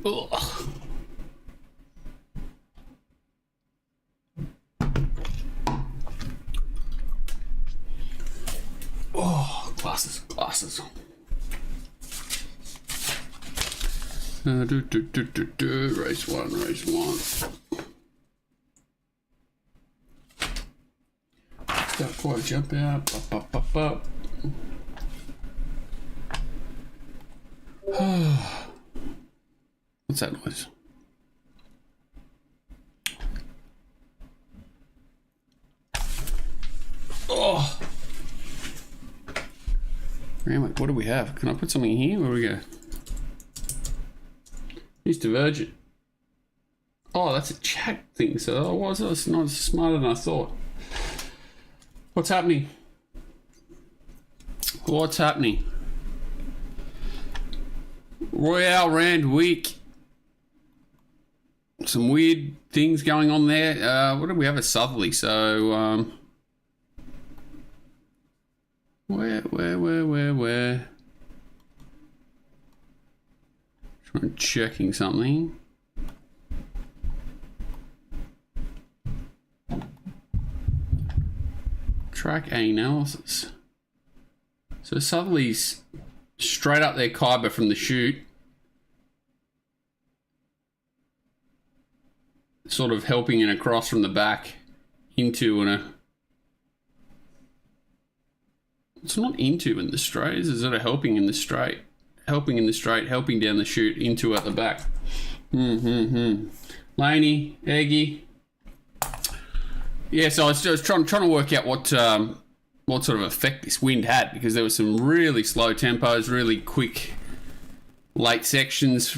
Ugh. Oh, glasses. Race one. Got quite a jump out. Up. What's that noise? Oh. Randwick, what do we have? Can I put something here? Where do we go? Used Divergent. Oh, that's a chat thing. So I was not smarter than I thought. What's happening? Royale Randwick. Some weird things going on there. What do we have at Southerly? So, where? Checking something. Track analysis. So Southerly's straight up their Khyber from the chute. Sort of helping and across from the back into it's not into in the straight, is it sort of helping in the straight? Helping in the straight, helping down the chute, into at the back. Laney, Eggy. Yeah, so I was trying to work out what sort of effect this wind had, because there were some really slow tempos, really quick late sections.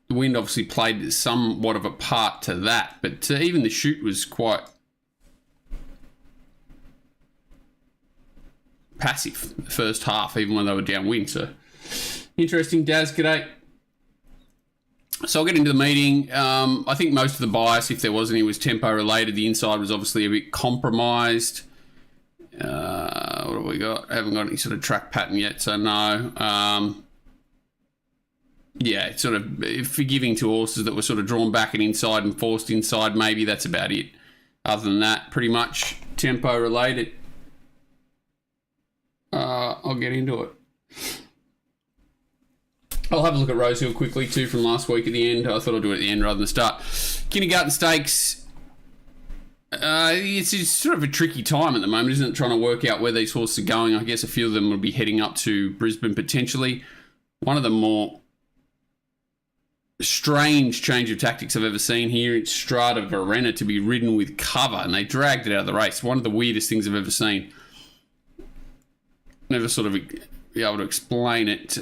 The wind obviously played somewhat of a part to that, but even the chute was quite passive the first half, even when they were downwind. So interesting. Daz, g'day. So I'll get into the meeting. I think most of the bias, if there was any, was tempo related. The inside was obviously a bit compromised. What have we got? I haven't got any sort of track pattern yet, so no. Yeah, it's sort of forgiving to horses that were sort of drawn back and inside and forced inside. Maybe that's about it. Other than that, pretty much tempo related. I'll get into it. I'll have a look at Rosehill quickly too from last week at the end. I thought I'd do it at the end rather than the start. Kindergarten Stakes. It's sort of a tricky time at the moment, isn't it? Trying to work out where these horses are going. I guess a few of them will be heading up to Brisbane potentially. One of the more strange change of tactics I've ever seen here. It's Strata Verena to be ridden with cover, and they dragged it out of the race. One of the weirdest things I've ever seen. Never sort of be able to explain it.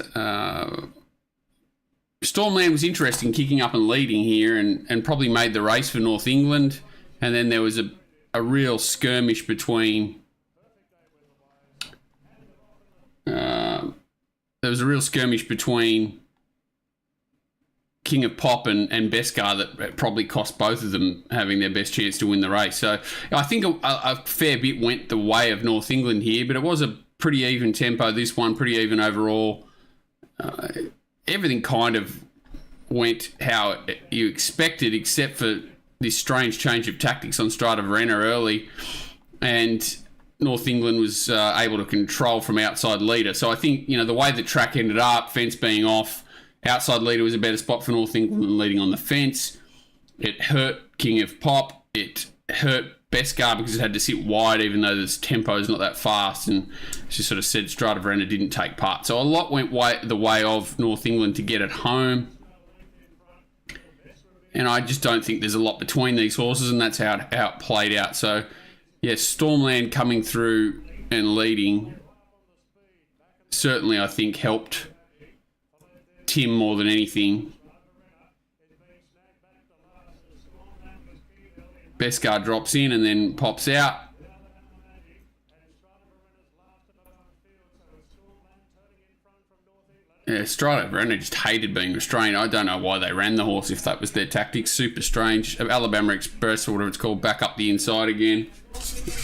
Stormland was interesting, kicking up and leading here, and probably made the race for North England. And then there was a real skirmish between King of Pop and Beskar that probably cost both of them having their best chance to win the race. So I think a fair bit went the way of North England here, but it was a pretty even tempo, this one, pretty even overall. Everything kind of went how you expected, except for this strange change of tactics on Strata Verena early, and North England was able to control from outside leader. So I think, the way the track ended up, fence being off, outside leader was a better spot for North England than leading on the fence. It hurt King of Pop. It hurt Beskar because it had to sit wide, even though the tempo is not that fast, and she sort of said Strata Verena didn't take part. So a lot went the way of North England to get it home. And I just don't think there's a lot between these horses, and that's how it played out. So, yes, Stormland coming through and leading certainly, I think, helped Tim more than anything. Beskar drops in and then pops out. Yeah, Strata Verena just hated being restrained. I don't know why they ran the horse if that was their tactics. Super strange. Alabama Express, or whatever it's called, back up the inside again.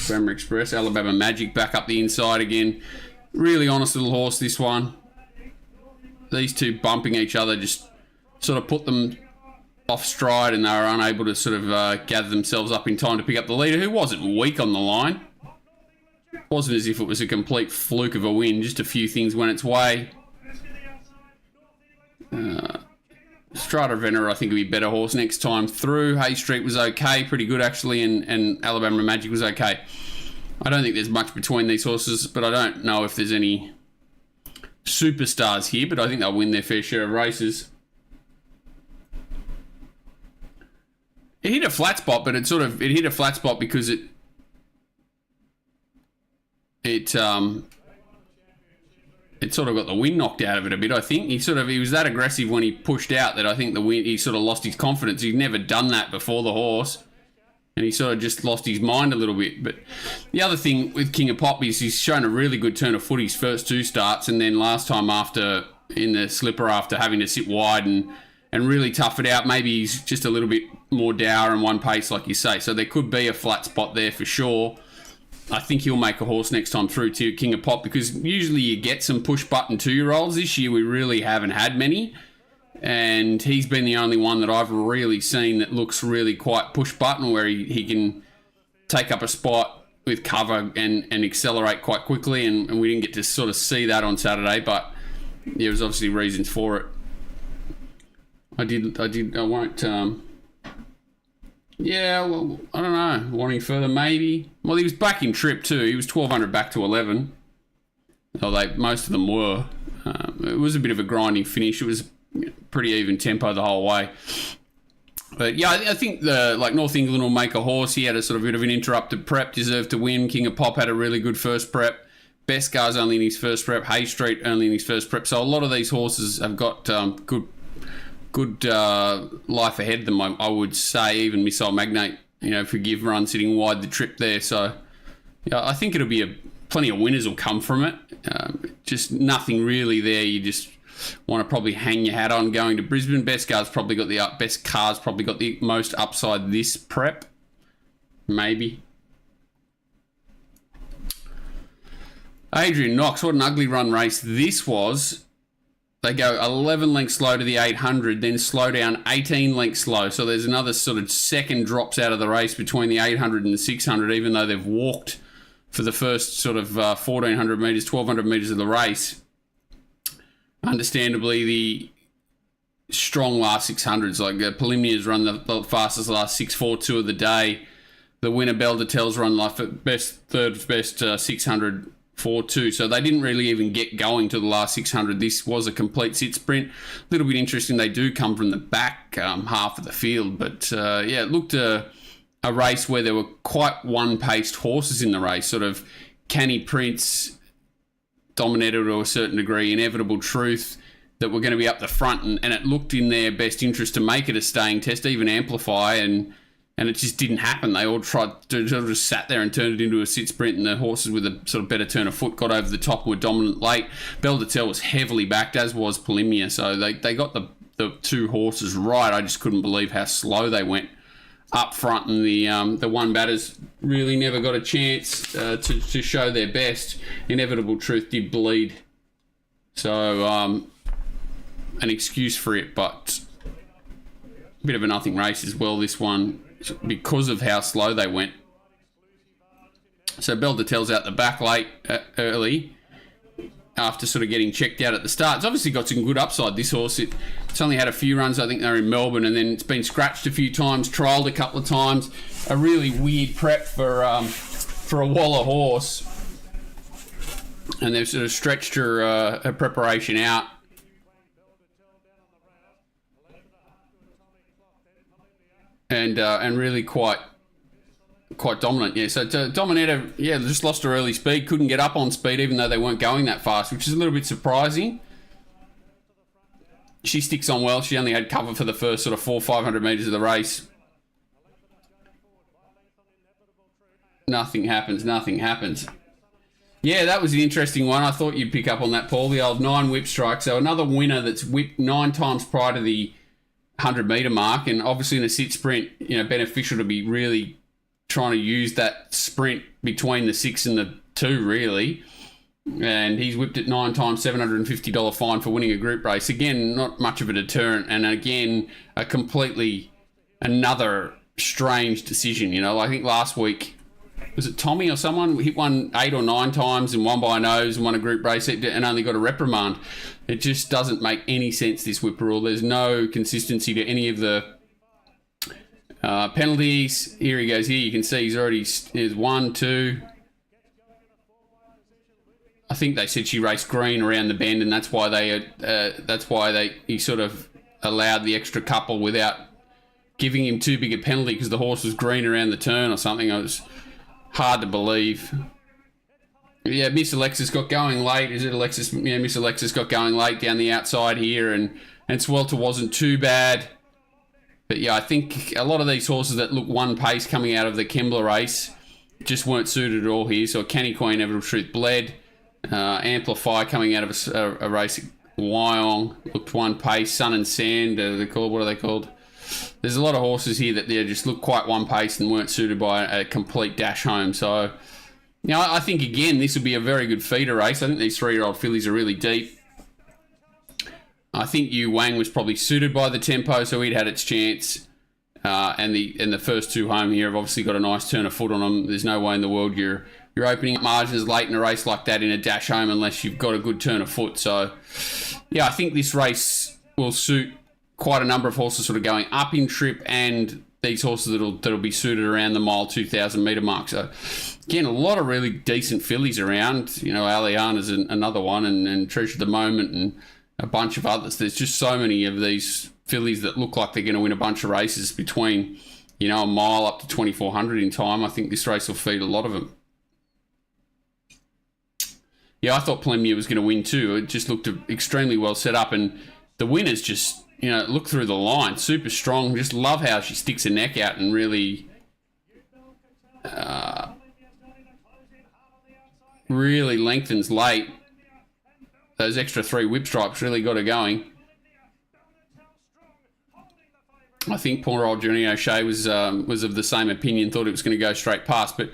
Alabama Express, Alabama Magic back up the inside again. Really honest little horse, this one. these two bumping each other just sort of put them off stride, and they were unable to sort of gather themselves up in time to pick up the leader, who wasn't weak on the line. It wasn't as if it was a complete fluke of a win. Just a few things went its way. Strata Venera, I think, would be a better horse next time through. Hay Street was okay, pretty good actually, and Alabama Magic was okay. I don't think there's much between these horses, but I don't know if there's any superstars here, but I think they'll win their fair share of races. It hit a flat spot, but it hit a flat spot because it sort of got the wind knocked out of it a bit. I think he was that aggressive when he pushed out that I think he sort of lost his confidence. He'd never done that before, the horse, and he sort of just lost his mind a little bit. But the other thing with King of Pop is he's shown a really good turn of foot his first two starts, and then last time after in the slipper after having to sit wide and really tough it out, maybe he's just a little bit more dour and one pace, like you say. So there could be a flat spot there for sure. I think he'll make a horse next time through to King of Pop, because usually you get some push-button 2-year-olds. This year we really haven't had many, and he's been the only one that I've really seen that looks really quite push-button, where he can take up a spot with cover and accelerate quite quickly, and we didn't get to sort of see that on Saturday, but there was obviously reasons for it. I won't... Yeah, well, I don't know. Wanting further, maybe. Well, he was back in trip too. He was 1,200 back to 11. Although most of them were. It was a bit of a grinding finish. It was pretty even tempo the whole way. But yeah, I think North England will make a horse. He had a sort of bit of an interrupted prep, deserved to win. King of Pop had a really good first prep. Beskar's only in his first prep. Hay Street only in his first prep. So a lot of these horses have got good life ahead of them, I would say. Even Missile Magnate, forgive run sitting wide the trip there. So yeah, I think it'll be plenty of winners will come from it. Just nothing really there. You just want to probably hang your hat on going to Brisbane. Best car's probably got the most upside this prep, maybe. Adrian Knox, what an ugly run race this was. They go 11 lengths slow to the 800, then slow down 18 lengths slow. So there's another sort of second drops out of the race between the 800 and the 600, even though they've walked for the first sort of 1,400 metres, 1,200 metres of the race. Understandably, the strong last 600s, like Polymnia's run the fastest last 6.42 of the day. The winner, Belle de Tel's run like third best 600 4-2, so they didn't really even get going to the last 600. This was a complete sit sprint. A little bit interesting, they do come from the back half of the field, but it looked a race where there were quite one-paced horses in the race, sort of Canny Prince, Dominator to a certain degree, Inevitable Truth, that were going to be up the front, and it looked in their best interest to make it a staying test, even Amplify, and it just didn't happen. They all tried to just sat there and turned it into a sit sprint, and the horses with a sort of better turn of foot got over the top and were dominant late. Belle de Tel was heavily backed, as was Polymnia, so they got the two horses right. I just couldn't believe how slow they went up front, and the one batters really never got a chance to show their best. Inevitable Truth did bleed, so an excuse for it, but a bit of a nothing race as well, this one, because of how slow they went. So Belle de Tel's out the back late, early, after sort of getting checked out at the start. It's obviously got some good upside, this horse. It's only had a few runs. I think they're in Melbourne, and then it's been scratched a few times, trialled a couple of times. A really weird prep for a Waller horse. And they've sort of stretched her preparation out. And really quite dominant, yeah. So Dominator, just lost her early speed, couldn't get up on speed even though they weren't going that fast, which is a little bit surprising. She sticks on well. She only had cover for the first sort of 400-500 metres of the race. Nothing happens. Yeah, that was the interesting one. I thought you'd pick up on that, Paul. The old 9 whip strike. So another winner that's whipped 9 times prior to the 100-metre mark, and obviously in a sit sprint, beneficial to be really trying to use that sprint between the 6 and the 2, really. and he's whipped it 9 times, $750 fine for winning a group race. Again, not much of a deterrent, and again, another strange decision. I think last week, was it Tommy or someone hit one 8 or 9 times and won by a nose and won a group race and only got a reprimand. It just doesn't make any sense, this whip rule. There's no consistency to any of the penalties. Here he goes. Here you can see here's 1, 2. I think they said she raced green around the bend, and that's why he sort of allowed the extra couple without giving him too big a penalty because the horse was green around the turn or something. It was hard to believe. Yeah, Miss Alexis got going late. Is it Alexis? Yeah, Miss Alexis got going late down the outside here, and Swelter wasn't too bad. But yeah, I think a lot of these horses that look one pace coming out of the Kembla race just weren't suited at all here. So Canny Queen, Everal Truth bled. Amplify coming out of a race at Wyong looked one pace. Sun and Sand, what are they called? There's a lot of horses here that they just look quite one pace and weren't suited by a complete dash home. So, I think again this will be a very good feeder race. I think these 3-year-old fillies are really deep. I think Yu Wang was probably suited by the tempo, so he'd had its chance. And the first 2 home here have obviously got a nice turn of foot on them. There's no way in the world you're opening up margins late in a race like that in a dash home unless you've got a good turn of foot. So, yeah, I think this race will suit quite a number of horses sort of going up in trip and these horses that'll be suited around the mile 2,000 metre mark. So, again, a lot of really decent fillies around. Aliana's another one and Treasure of the Moment and a bunch of others. There's just so many of these fillies that look like they're going to win a bunch of races between, a mile up to 2,400 in time. I think this race will feed a lot of them. Yeah, I thought Plemia was going to win too. It just looked extremely well set up, and the winners just, look through the line, super strong. Just love how she sticks her neck out and really, really lengthens late. Those extra 3 whip stripes really got her going. I think poor old Johnny O'Shea was of the same opinion, thought it was going to go straight past, but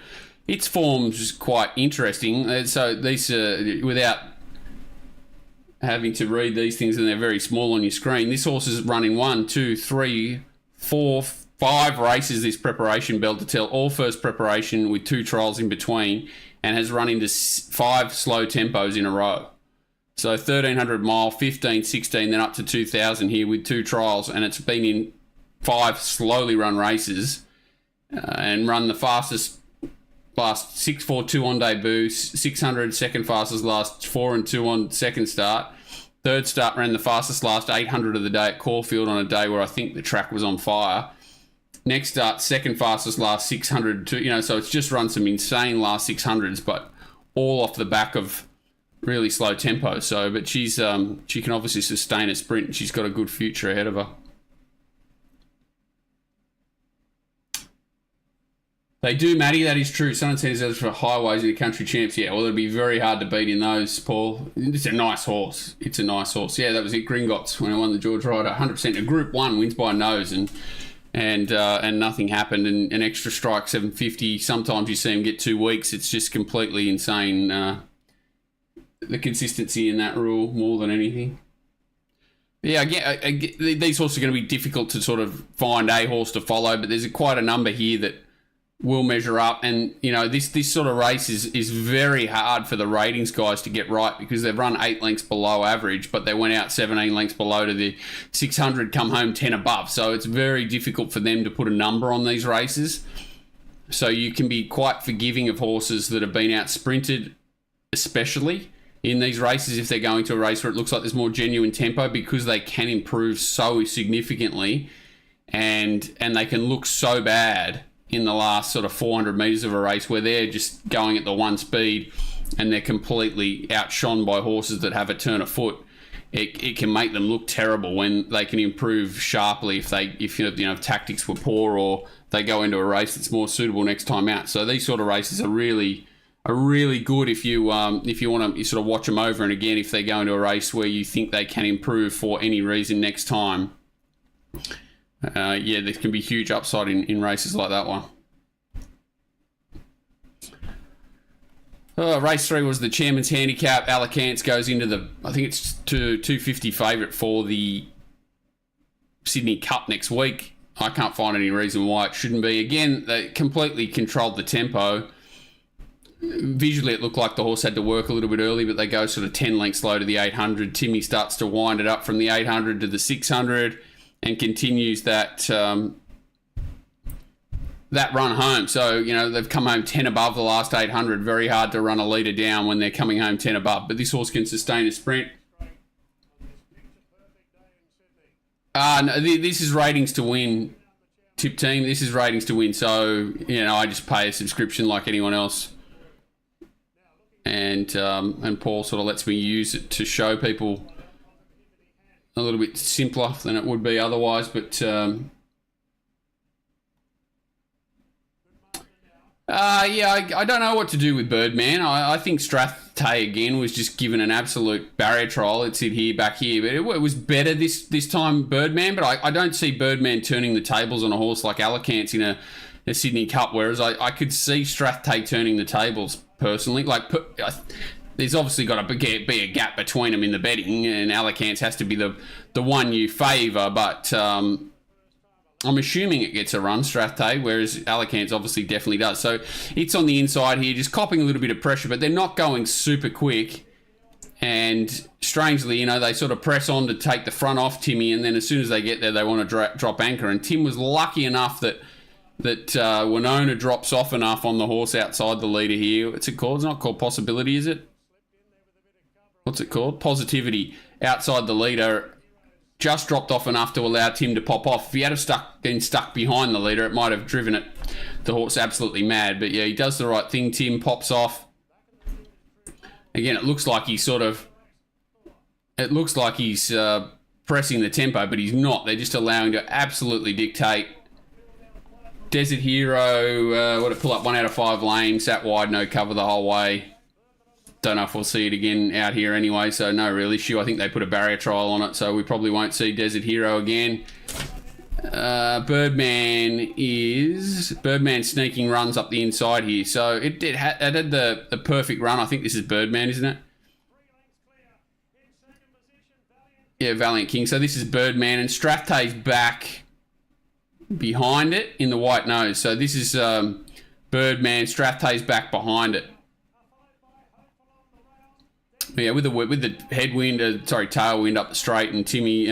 its form's quite interesting. So these, without having to read these things, and they're very small on your screen, this horse is running 1, 2, 3, 4, 5 races this preparation belt to tell, all first preparation with 2 trials in between, and has run into 5 slow tempos in a row. So 1,300 mile, 15, 16, then up to 2,000 here with 2 trials, and it's been in 5 slowly run races and run the fastest last 6.42 on debut, 600 second fastest last 4 and 2 on second start. Third start ran the fastest last 800 of the day at Caulfield on a day where I think the track was on fire. Next start, second fastest last 600, so it's just run some insane last 600s, but all off the back of really slow tempo. So, but she can obviously sustain a sprint, and she's got a good future ahead of her. They do, Matty, that is true. Sun and Sand is for highways in the country champs. Yeah, well, it'd be very hard to beat in those, Paul. It's a nice horse. Yeah, that was it. Gringotts when I won the George Ryder. 100%. A Group 1 wins by a nose and nothing happened. And an extra strike, 750. Sometimes you see him get 2 weeks. It's just completely insane. The consistency in that rule more than anything. Yeah, I get these horses are going to be difficult to sort of find a horse to follow, but there's quite a number here that will measure up, and this sort of race is very hard for the ratings guys to get right because they've run 8 lengths below average, but they went out 17 lengths below to the 600, come home 10 above, so it's very difficult for them to put a number on these races. So you can be quite forgiving of horses that have been out sprinted, especially in these races if they're going to a race where it looks like there's more genuine tempo, because they can improve so significantly and they can look so bad in the last sort of 400 metres of a race where they're just going at the 1 speed and they're completely outshone by horses that have a turn of foot. It can make them look terrible when they can improve sharply if tactics were poor, or they go into a race that's more suitable next time out. So these sort of races are really good if you want to sort of watch them over and again if they go into a race where you think they can improve for any reason next time. There can be huge upside in races like that one. Race 3 was the Chairman's Handicap. Alicante goes into the, I think it's to 250 favourite for the Sydney Cup next week. I can't find any reason why it shouldn't be. Again, they completely controlled the tempo. Visually, it looked like the horse had to work a little bit early, but they go sort of 10 lengths low to the 800. Timmy starts to wind it up from the 800 to the 600 and continues that that run home. So, you know, they've come home 10 above the last 800. Very hard to run a leader down when they're coming home 10 above. But this horse can sustain a sprint. No, this is ratings to win, Tip Team. This is ratings to win. So, you know, I just pay a subscription like anyone else. And Paul sort of lets me use it to show people a little bit simpler than it would be otherwise. But I don't know what to do with Birdman. I think Strathay again was just given an absolute barrier trial. It's it here, back here, but it was better this time, Birdman. But I don't see Birdman turning the tables on a horse like Alicante in a Sydney Cup. Whereas I could see Strathay turning the tables personally. There's obviously got to be a gap between them in the betting, and Alicante has to be the one you favour. But I'm assuming it gets a run, Strathay, whereas Alicante's obviously definitely does. So it's on the inside here, just copping a little bit of pressure, but they're not going super quick. And strangely, you know, they sort of press on to take the front off Timmy, and then as soon as they get there, they want to drop anchor. And Tim was lucky enough that Winona drops off enough on the horse outside the leader here. What's it called? It's not called Possibility, is it? What's it called? Positivity. Outside the leader. Just dropped off enough to allow Tim to pop off. If he had been stuck behind the leader, it might have driven the horse absolutely mad. But yeah, he does the right thing. Tim pops off. Again, it looks like he's pressing the tempo, but he's not. They're just allowing to absolutely dictate. Desert Hero, what a pull up 1 out of 5 lane, sat wide, no cover the whole way. Don't know if we'll see it again out here anyway, so no real issue. I think they put a barrier trial on it, so we probably won't see Desert Hero again. Birdman sneaking runs up the inside here, so it had the perfect run. I think this is Birdman, isn't it? Yeah, Valiant King. So this is Birdman, and Strathay's back behind it in the white nose. So this is Birdman. Strathay's back behind it. Yeah, with the headwind, tailwind up the straight, and Timmy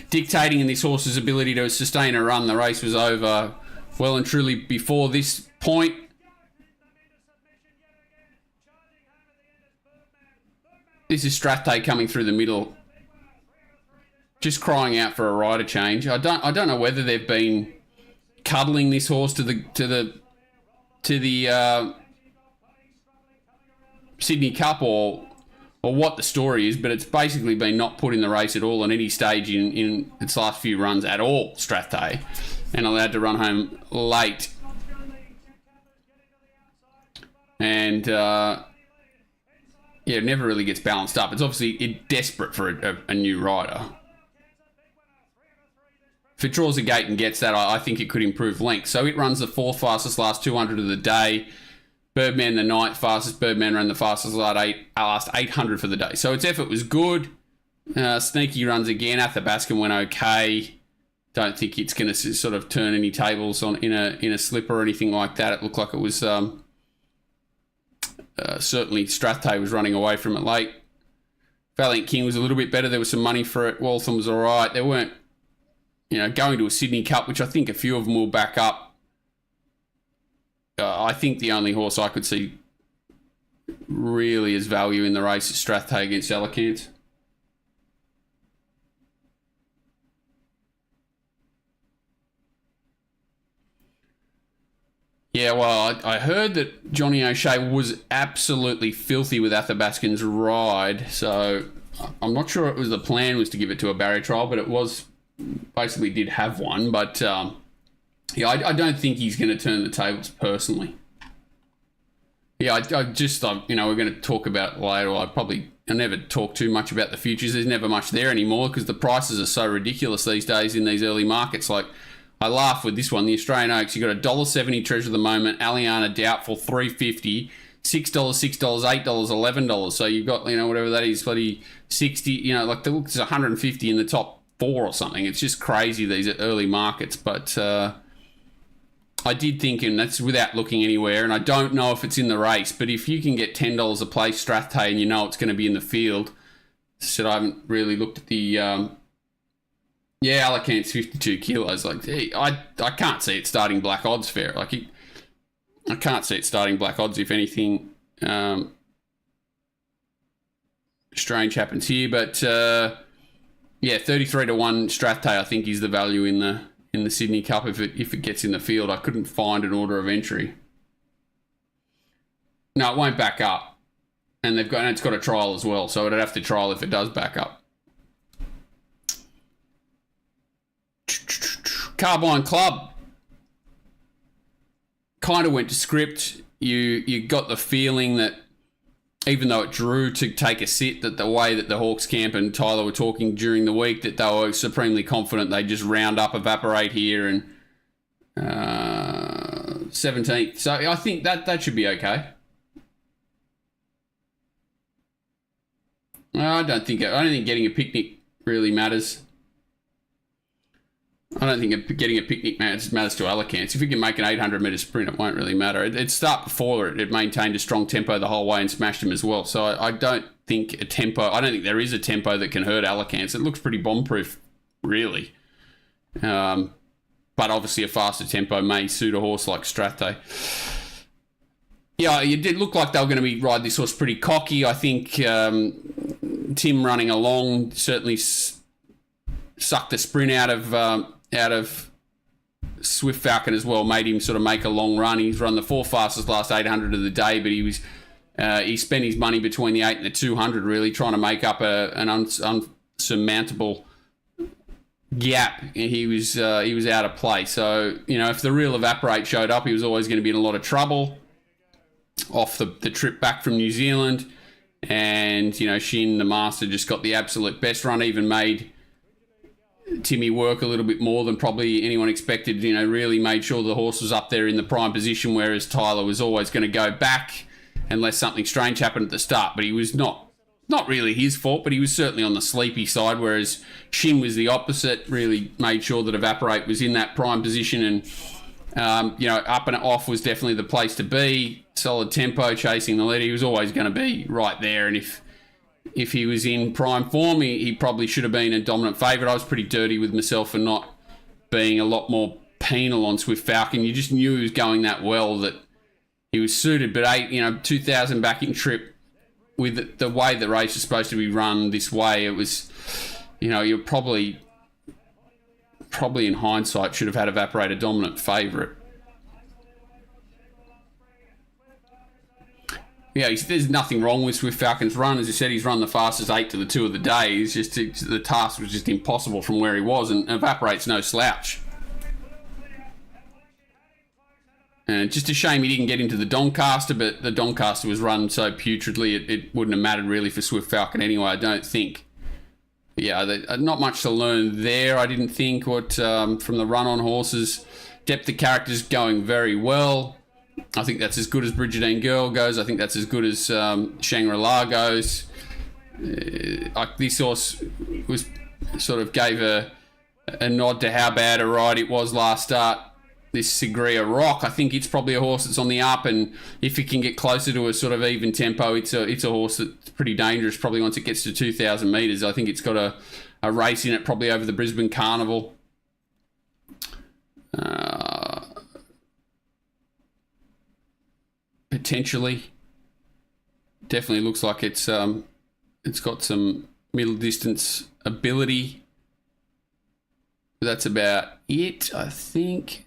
dictating in this horse's ability to sustain a run. The race was over well and truly before this point. This is Strathay coming through the middle, just crying out for a rider change. I don't know whether they've been cuddling this horse to the Sydney Cup or what the story is, but it's basically been not put in the race at all on any stage in its last few runs at all, Strathay, and allowed to run home late. And it never really gets balanced up. It's obviously desperate for a new rider. If it draws a gate and gets that, I think it could improve length. So it runs the 4th fastest last 200 of the day. Birdman the 9th fastest. Birdman ran the fastest last 800 for the day. So its effort was good. Sneaky runs again. Athabaskan went okay. Don't think it's going to sort of turn any tables in a slipper or anything like that. It looked like it was certainly Strathay was running away from it late. Valiant King was a little bit better. There was some money for it. Waltham was all right. They weren't, going to a Sydney Cup, which I think a few of them will back up. I think the only horse I could see really as value in the race is Strathay against Alicante. Yeah, well, I heard that Johnny O'Shea was absolutely filthy with Athabaskan's ride, so I'm not sure the plan was to give it to a barrier trial, but it was basically did have one, but I don't think he's going to turn the tables personally. Yeah, I just thought, we're going to talk about it later. I never talk too much about the futures. There's never much there anymore because the prices are so ridiculous these days in these early markets. Like, I laugh with this one, the Australian Oaks. You got $1.70 Treasure of the Moment, Aliana doubtful $3.50, $6, $6, $8, $11. So you've got, whatever that is, bloody 60, like there's 150 in the top 4 or something. It's just crazy, these early markets. But I did think, and that's without looking anywhere, and I don't know if it's in the race, but if you can get $10 a place Strathay and it's going to be in the field, so I haven't really looked at the, Alicant's 52 kilos. Like, I can't see it starting black odds fair. Like, I can't see it starting black odds. If anything, strange happens here, but 33 to 1 Strathay, I think, is the value in the Sydney Cup if it gets in the field. I couldn't find an order of entry. No, it won't back up, and it's got a trial as well, so it'd have to trial if it does back up. Carbine Club kind of went to script. You got the feeling that even though it drew to take a sit, that the way that the Hawks camp and Tyler were talking during the week, that they were supremely confident they just round up, evaporate here, and 17th. So I think that should be okay. I don't think getting a picnic really matters. I don't think getting a picnic matters to Alicants. If you can make an 800-metre sprint, it won't really matter. It start before it maintained a strong tempo the whole way and smashed him as well. So I don't think I don't think there is a tempo that can hurt Alicants. It looks pretty bomb-proof, really. But obviously a faster tempo may suit a horse like Strathay. Yeah, it did look like they were going to ride this horse pretty cocky. I think Tim running along certainly sucked the sprint out of Swift Falcon as well, made him sort of make a long run. He's run the 4 fastest last 800 of the day, but he spent his money between the 8 and the 200, really trying to make up an unsurmountable gap. He was out of play. So if the real Evaporate showed up, he was always going to be in a lot of trouble off the trip back from New Zealand. And Shin, the master, just got the absolute best run, even made Timmy work a little bit more than probably anyone expected. Really made sure the horse was up there in the prime position, whereas Tyler was always going to go back unless something strange happened at the start. But he was not really his fault, but he was certainly on the sleepy side, whereas Shin was the opposite, really made sure that Evaporate was in that prime position, and up and off was definitely the place to be. Solid tempo, chasing the lead. He was always going to be right there, and if he was in prime form, he probably should have been a dominant favourite. I was pretty dirty with myself for not being a lot more penal on Swift Falcon. You just knew he was going that well, that he was suited. But 2,000 backing trip, with the way the race is supposed to be run this way, it was, you're probably in hindsight should have had Evaporate a dominant favourite. Yeah, there's nothing wrong with Swift Falcon's run. As I said, he's run the fastest 8 to the 2 of the day. The task was just impossible from where he was, and Evaporate's no slouch. And just a shame he didn't get into the Doncaster, but the Doncaster was run so putridly, it wouldn't have mattered really for Swift Falcon anyway, I don't think. Yeah, not much to learn there, I didn't think, from the run-on horses. Depth of characters going very well. I think that's as good as Bridgetine Girl goes. I think that's as good as Shangri-La goes. This horse was sort of gave a nod to how bad a ride it was last start. This Sigria Rock, I think it's probably a horse that's on the up, and if it can get closer to a sort of even tempo, it's a horse that's pretty dangerous. Probably once it gets to 2,000 metres, I think it's got a race in it, probably over the Brisbane Carnival. Potentially, definitely looks like it's got some middle distance ability. But that's about it, I think.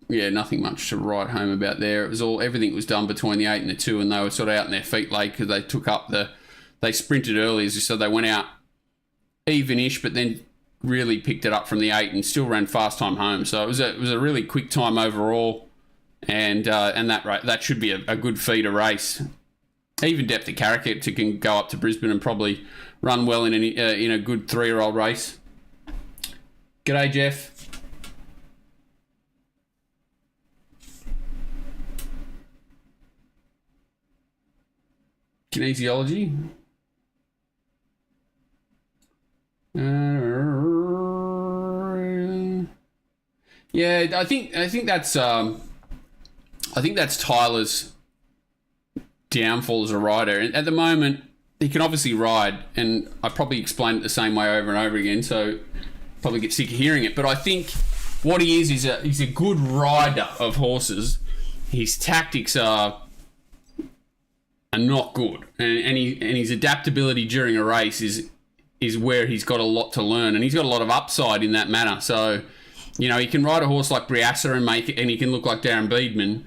Yeah, nothing much to write home about there. It was everything was done between the 8 and the 2, and they were sort of out in their feet late because they sprinted early, as you said. They went out even-ish, but then really picked it up from the 8 and still ran fast time home. So it was a really quick time overall, and that should be a good feeder race. Even Depth of Character can go up to Brisbane and probably run well in a good 3-year-old race. G'day, Jeff. kinesiology. Yeah, I think that's Tyler's downfall as a rider. And at the moment, he can obviously ride, and I probably explained it the same way over and over again, so probably get sick of hearing it. But I think what he is he's a good rider of horses. His tactics are not good, and his adaptability during a race is where he's got a lot to learn, and he's got a lot of upside in that manner. So, you know, he can ride a horse like Briassa and he can look like Darren Beedman,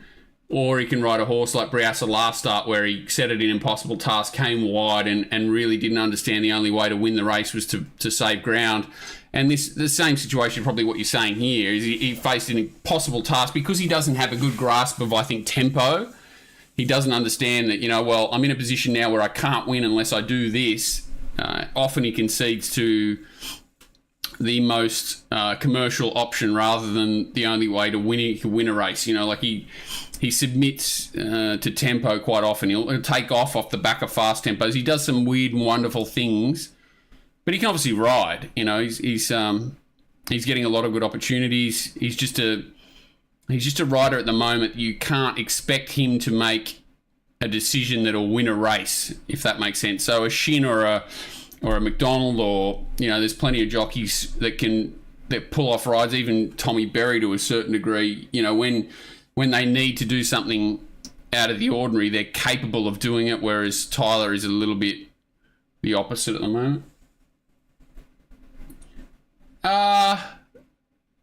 or he can ride a horse like Briassa last start, where he set it in impossible task, came wide, and really didn't understand the only way to win the race was to save ground. And the same situation, probably what you're saying here, is he faced an impossible task because he doesn't have a good grasp of, I think, tempo. He doesn't understand that, you know, well, I'm in a position now where I can't win unless I do this. Often he concedes to the most commercial option rather than the only way to win a race. You know, like he submits to tempo quite often. He'll take off the back of fast tempos. He does some weird and wonderful things, but he can obviously ride. You know, he's getting a lot of good opportunities. He's just a rider at the moment. You can't expect him to make a decision that'll win a race, if that makes sense. So a Shin or a McDonald, or, you know, there's plenty of jockeys that pull off rides, even Tommy Berry to a certain degree. You know, when they need to do something out of the ordinary, they're capable of doing it, whereas Tyler is a little bit the opposite at the moment.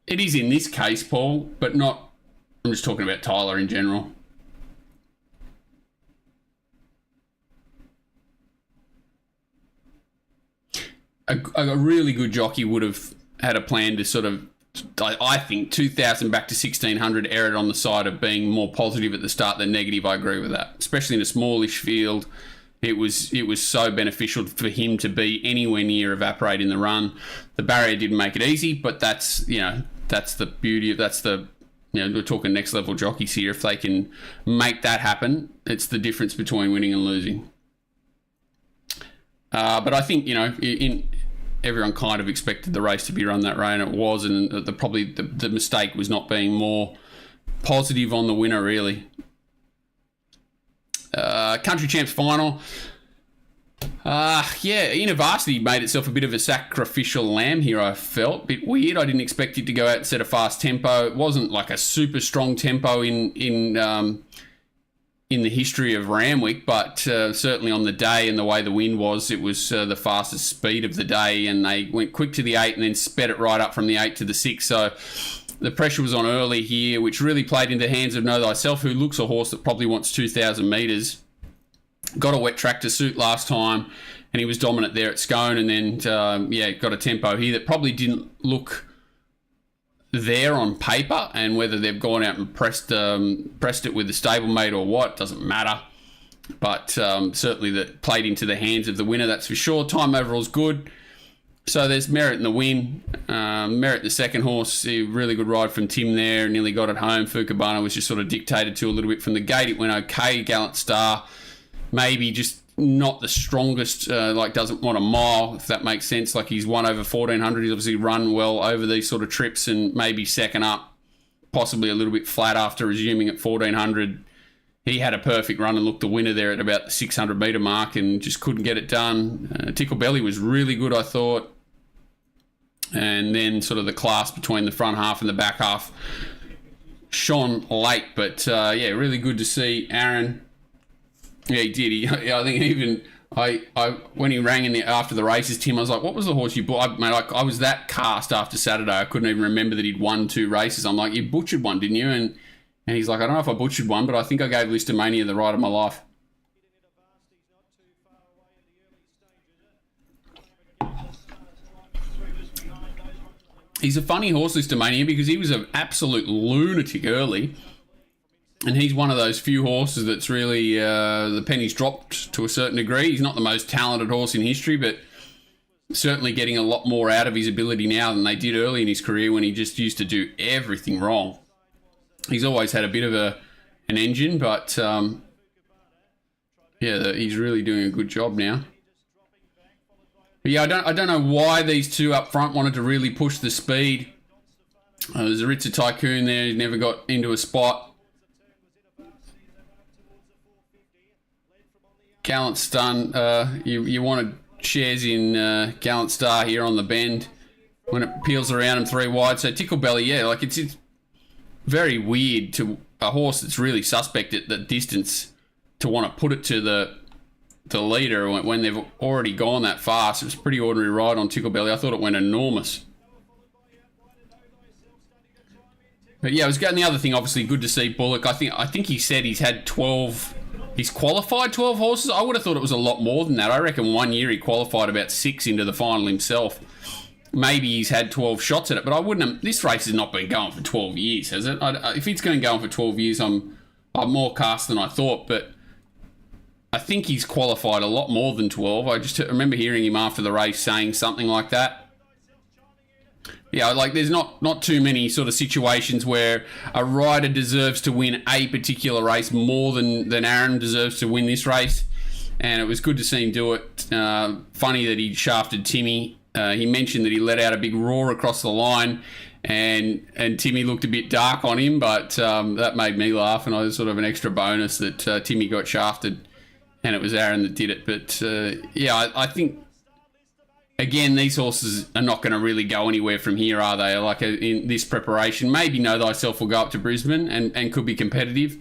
It is in this case, Paul, but not... I'm just talking about Tyler in general. A really good jockey would have had a plan to sort of, I think, 2,000 back to 1,600, erred on the side of being more positive at the start than negative. I agree with that, especially in a smallish field. It was so beneficial for him to be anywhere near evaporate in the run. The barrier didn't make it easy, but that's the beauty of, we're talking next level jockeys here. If they can make that happen, it's the difference between winning and losing. But I think, you know, everyone kind of expected the race to be run that way, and it was, and the mistake was not being more positive on the winner, really. Country Champs final. University made itself a bit of a sacrificial lamb here, I felt. A bit weird. I didn't expect it to go out and set a fast tempo. It wasn't like a super strong tempo in the history of Randwick, but certainly on the day and the way the wind was, it was the fastest speed of the day, and they went quick to the 8 and then sped it right up from the 8 to the 6. So the pressure was on early here, which really played into the hands of Know Thyself, who looks a horse that probably wants 2,000 metres. Got a wet track to suit last time, and he was dominant there at Scone, and then, got a tempo here that probably didn't look there on paper, and whether they've gone out and pressed it with the stablemate or what doesn't matter, but certainly that played into the hands of the winner, that's for sure. Time overall's good, so there's merit in the win. Merit the second horse, a really good ride from Tim there, nearly got it home. Fukabana was just sort of dictated to a little bit from the gate. It went okay. Gallant Star, maybe just not the strongest, doesn't want a mile, if that makes sense. Like, he's won over 1,400. He's obviously run well over these sort of trips, and maybe second up, possibly a little bit flat after resuming at 1,400. He had a perfect run and looked the winner there at about the 600 metre mark and just couldn't get it done. Tickle Belly was really good, I thought. And then sort of the class between the front half and the back half shone late. But, really good to see Aaron. Yeah, he did. I think even when he rang after the races, Tim, I was like, "What was the horse you bought?" I was that cast after Saturday. I couldn't even remember that he'd won 2 races. I'm like, "You butchered one, didn't you?" And he's like, "I don't know if I butchered one, but I think I gave Listomania the ride of my life." He's a funny horse, Listomania, because he was an absolute lunatic early. And he's one of those few horses that's really, the penny's dropped to a certain degree. He's not the most talented horse in history, but certainly getting a lot more out of his ability now than they did early in his career when he just used to do everything wrong. He's always had a bit of an engine, but yeah, he's really doing a good job now. But yeah, I don't know why these two up front wanted to really push the speed. There's a Ritzer Tycoon there. He never got into a spot. Gallant Stun. You wanted shares in Gallant Star here on the bend when it peels around him 3 wide. So Tickle Belly, yeah, like it's very weird to a horse that's really suspect at that distance to want to put it to the leader when they've already gone that fast. It was a pretty ordinary ride on Tickle Belly. I thought it went enormous. But yeah, it was good. And the other thing, obviously, good to see Bullock. I think he said he's had 12. He's qualified 12 horses. I would have thought it was a lot more than that. I reckon 1 year he qualified about 6 into the final himself. Maybe he's had 12 shots at it, but I wouldn't have. This race has not been going for 12 years, has it? If it's going to go on for 12 years, I'm more cast than I thought, but I think he's qualified a lot more than 12. I just remember hearing him after the race saying something like that. Yeah, like there's not too many sort of situations where a rider deserves to win a particular race more than Aaron deserves to win this race. And it was good to see him do it. Funny that he shafted Timmy. He mentioned that he let out a big roar across the line and Timmy looked a bit dark on him, but that made me laugh, and I was sort of an extra bonus that Timmy got shafted and it was Aaron that did it. But yeah, I think again, these horses are not going to really go anywhere from here, are they? Like in this preparation, maybe Know Thyself will go up to Brisbane and could be competitive,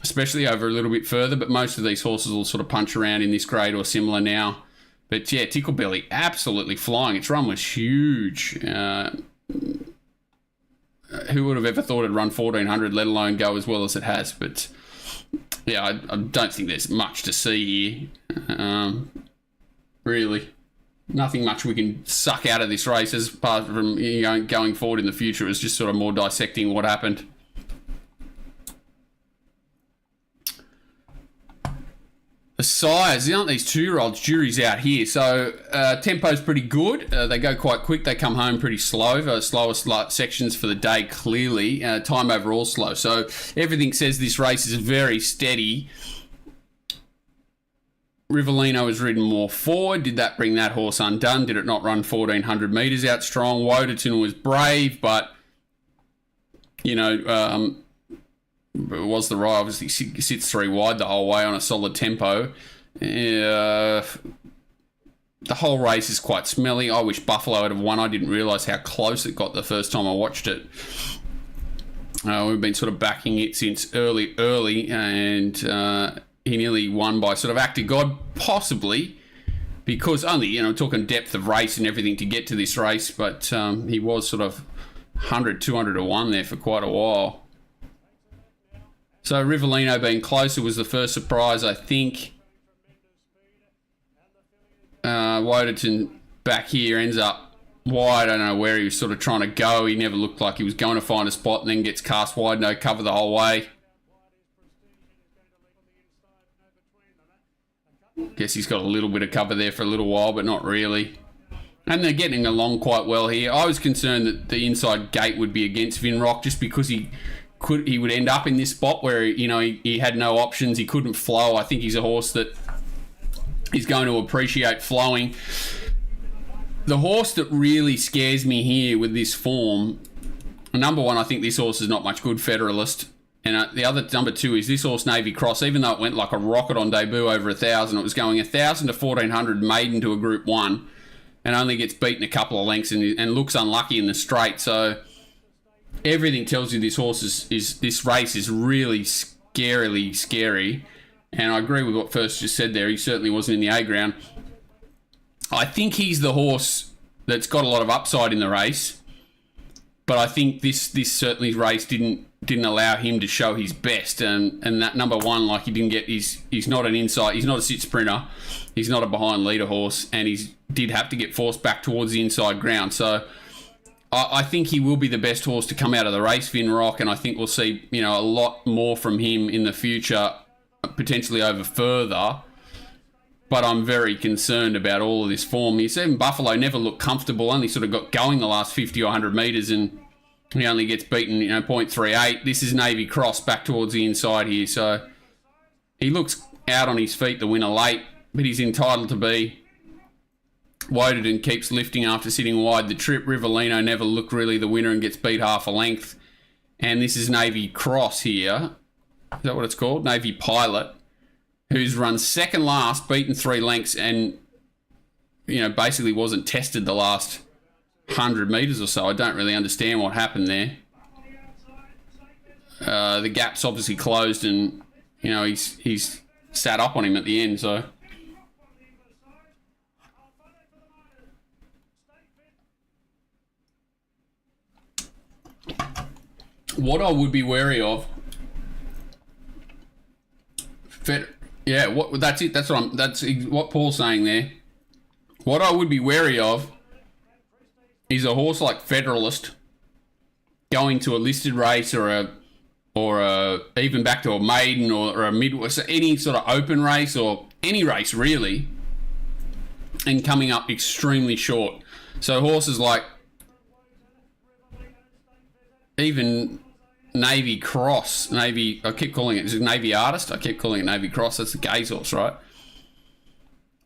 especially over a little bit further. But most of these horses will sort of punch around in this grade or similar now. But yeah, Tickle Belly absolutely flying. Its run was huge. Who would have ever thought it'd run 1400, let alone go as well as it has? But yeah, I don't think there's much to see here. Really. Nothing much we can suck out of this race as apart from going forward in the future. It was just sort of more dissecting what happened. The sires, aren't these 2-year-olds? Jury's out here. So tempo's pretty good. They go quite quick. They come home pretty slow. Slowest sections for the day, clearly. Time overall slow. So everything says this race is very steady. Rivellino has ridden more forward. Did that bring that horse undone? Did it not run 1,400 metres out strong? Woderton was brave, but, you know, it was the right. Obviously, sits 3 wide the whole way on a solid tempo. The whole race is quite smelly. I wish Buffalo had won. I didn't realise how close it got the first time I watched it. We've been sort of backing it since early, and he nearly won by sort of act of God, possibly, because only, you know, talking depth of race and everything to get to this race, but he was sort of 100, 200 to 1 there for quite a while. So Rivellino being closer was the first surprise, I think. Woderton back here ends up wide. I don't know where he was sort of trying to go. He never looked like he was going to find a spot and then gets cast wide, no cover the whole way. Guess he's got a little bit of cover there for a little while, but not really. And they're getting along quite well here. I was concerned that the inside gate would be against Vinrock just because he would end up in this spot where, you know, he had no options. He couldn't flow. I think he's a horse that is going to appreciate flowing. The horse that really scares me here with this form, number one, I think this horse is not much good, Federalist. And the other, number 2, is this horse, Navy Cross. Even though it went like a rocket on debut over 1,000, it was going 1,000 to 1,400 maiden to a Group 1 and only gets beaten a couple of lengths and looks unlucky in the straight. So everything tells you this horse this race is really scarily scary. And I agree with what First just said there. He certainly wasn't in the A ground. I think he's the horse that's got a lot of upside in the race. But I think this certainly race didn't allow him to show his best, and that number 1, like, he didn't get he's not an inside, he's not a sit sprinter, he's not a behind leader horse, and he did have to get forced back towards the inside ground. So I think he will be the best horse to come out of the race, Vinrock, and I think we'll see, you know, a lot more from him in the future, potentially over further. But I'm very concerned about all of this form. You see, Buffalo never looked comfortable, only sort of got going the last 50 or 100 metres, and he only gets beaten, you know, 0.38. This is Navy Cross back towards the inside here. So he looks out on his feet, the winner late, but he's entitled to be. Woden keeps lifting after sitting wide the trip. Rivellino never looked really the winner and gets beat half a length. And this is Navy Cross here. Is that what it's called? Navy Pilot, who's run second last, beaten 3 lengths, and, you know, basically wasn't tested the last 100 metres or so. I don't really understand what happened there. The gap's obviously closed, and, you know, he's sat up on him at the end, so... What I would be wary of, that's it. That's what Paul's saying there. What I would be wary of is a horse like Federalist going to a listed race or even back to a maiden or a midwest, any sort of open race or any race really, and coming up extremely short. So horses like even Navy Cross, I keep calling it, is it Navy Artist? I keep calling it Navy Cross. That's the Gaze horse, right?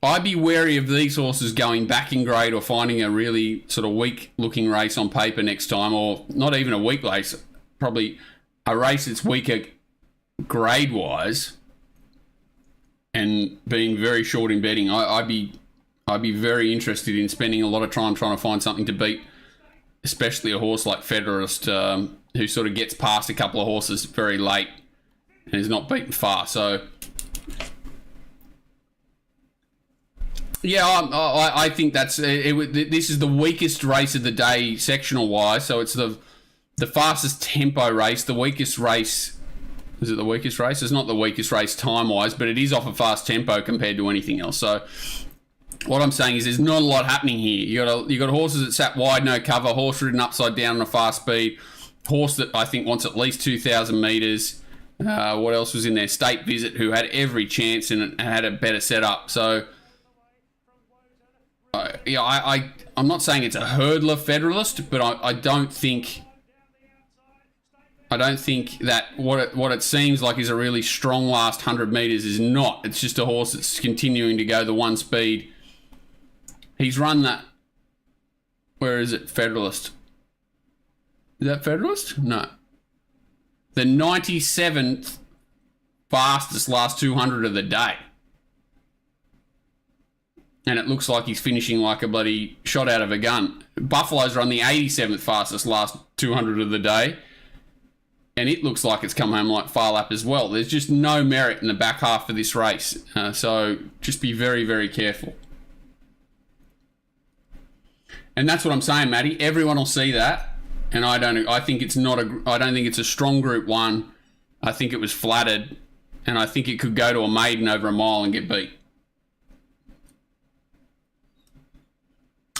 I'd be wary of these horses going back in grade or finding a really sort of weak looking race on paper next time, or not even a weak race, probably a race that's weaker grade wise, and being very short in betting. I'd be very interested in spending a lot of time trying to find something to beat, especially a horse like Federalist, who sort of gets past a couple of horses very late and is not beaten far. So, yeah, I think that's this is the weakest race of the day sectional wise. So it's the fastest tempo race, the weakest race. Is it the weakest race? It's not the weakest race time wise, but it is off a fast tempo compared to anything else. So what I'm saying is there's not a lot happening here. You got horses that sat wide, no cover, horse ridden upside down on a fast speed, horse that I think wants at least 2,000 metres. What else was in there? State Visit, who had every chance and had a better setup. So, I'm not saying it's a hurdler Federalist, but I don't think that what it seems like is a really strong last 100 metres is not. It's just a horse that's continuing to go the one speed. He's run that. Where is it? Federalist. Is that Federalist? No. The 97th fastest last 200 of the day. And it looks like he's finishing like a bloody shot out of a gun. Buffalo's run the 87th fastest last 200 of the day. And it looks like it's come home like Far Lap as well. There's just no merit in the back half of this race. So just be very, very careful. And that's what I'm saying, Matty. Everyone will see that. And I don't think it's a strong Group 1. I think it was flattered. And I think it could go to a maiden over a mile and get beat.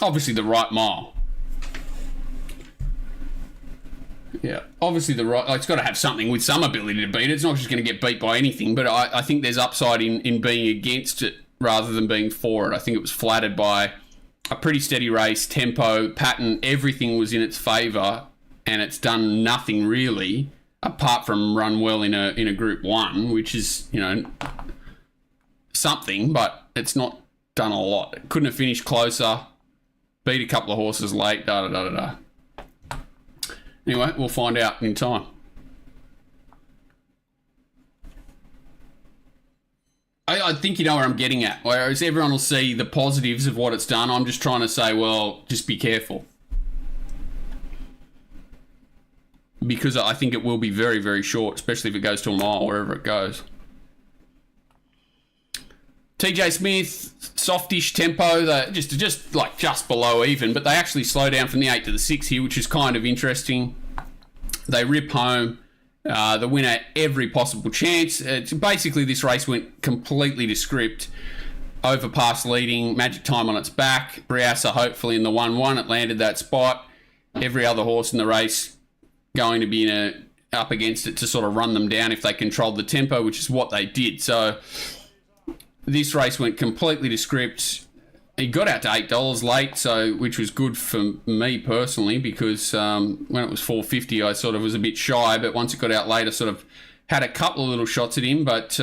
Obviously the right mile. Yeah, obviously it's got to have something with some ability to beat it. It's not just going to get beat by anything, but I think there's upside in being against it rather than being for it. I think it was flattered by a pretty steady race, tempo, pattern, everything was in its favour, and it's done nothing really apart from run well in a Group 1, which is, you know, something, but it's not done a lot. It couldn't have finished closer, beat a couple of horses late, da-da-da-da-da. Anyway, we'll find out in time. I think you know where I'm getting at. Whereas everyone will see the positives of what it's done. I'm just trying to say, well, just be careful. Because I think it will be very, very short, especially if it goes to a mile, wherever it goes. TJ Smith, softish tempo, just below even, but they actually slow down from the 8 to the 6 here, which is kind of interesting. They rip home. The winner, every possible chance. Basically, this race went completely to script. Overpass leading, Magic Time on its back. Briassa hopefully in the 1-1. It landed that spot. Every other horse in the race going to be up against it to sort of run them down if they controlled the tempo, which is what they did. So this race went completely to script. He got out to $8 late, which was good for me personally, because when it was $4.50, I sort of was a bit shy. But once it got out late, I sort of had a couple of little shots at him. But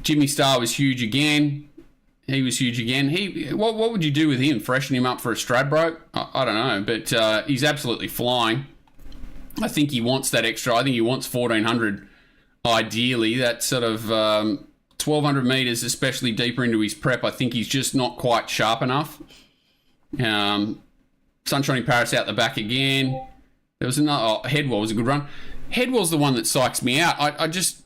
Jimmy Star was huge again. He was huge again. What would you do with him? Freshen him up for a Stradbroke? I don't know, but he's absolutely flying. I think he wants that extra. I think he wants 1,400 ideally. That sort of 1,200 metres, especially deeper into his prep, I think he's just not quite sharp enough. Sunshine Paris out the back again. There was another... Headwell was a good run. Headwell's the one that psychs me out. I just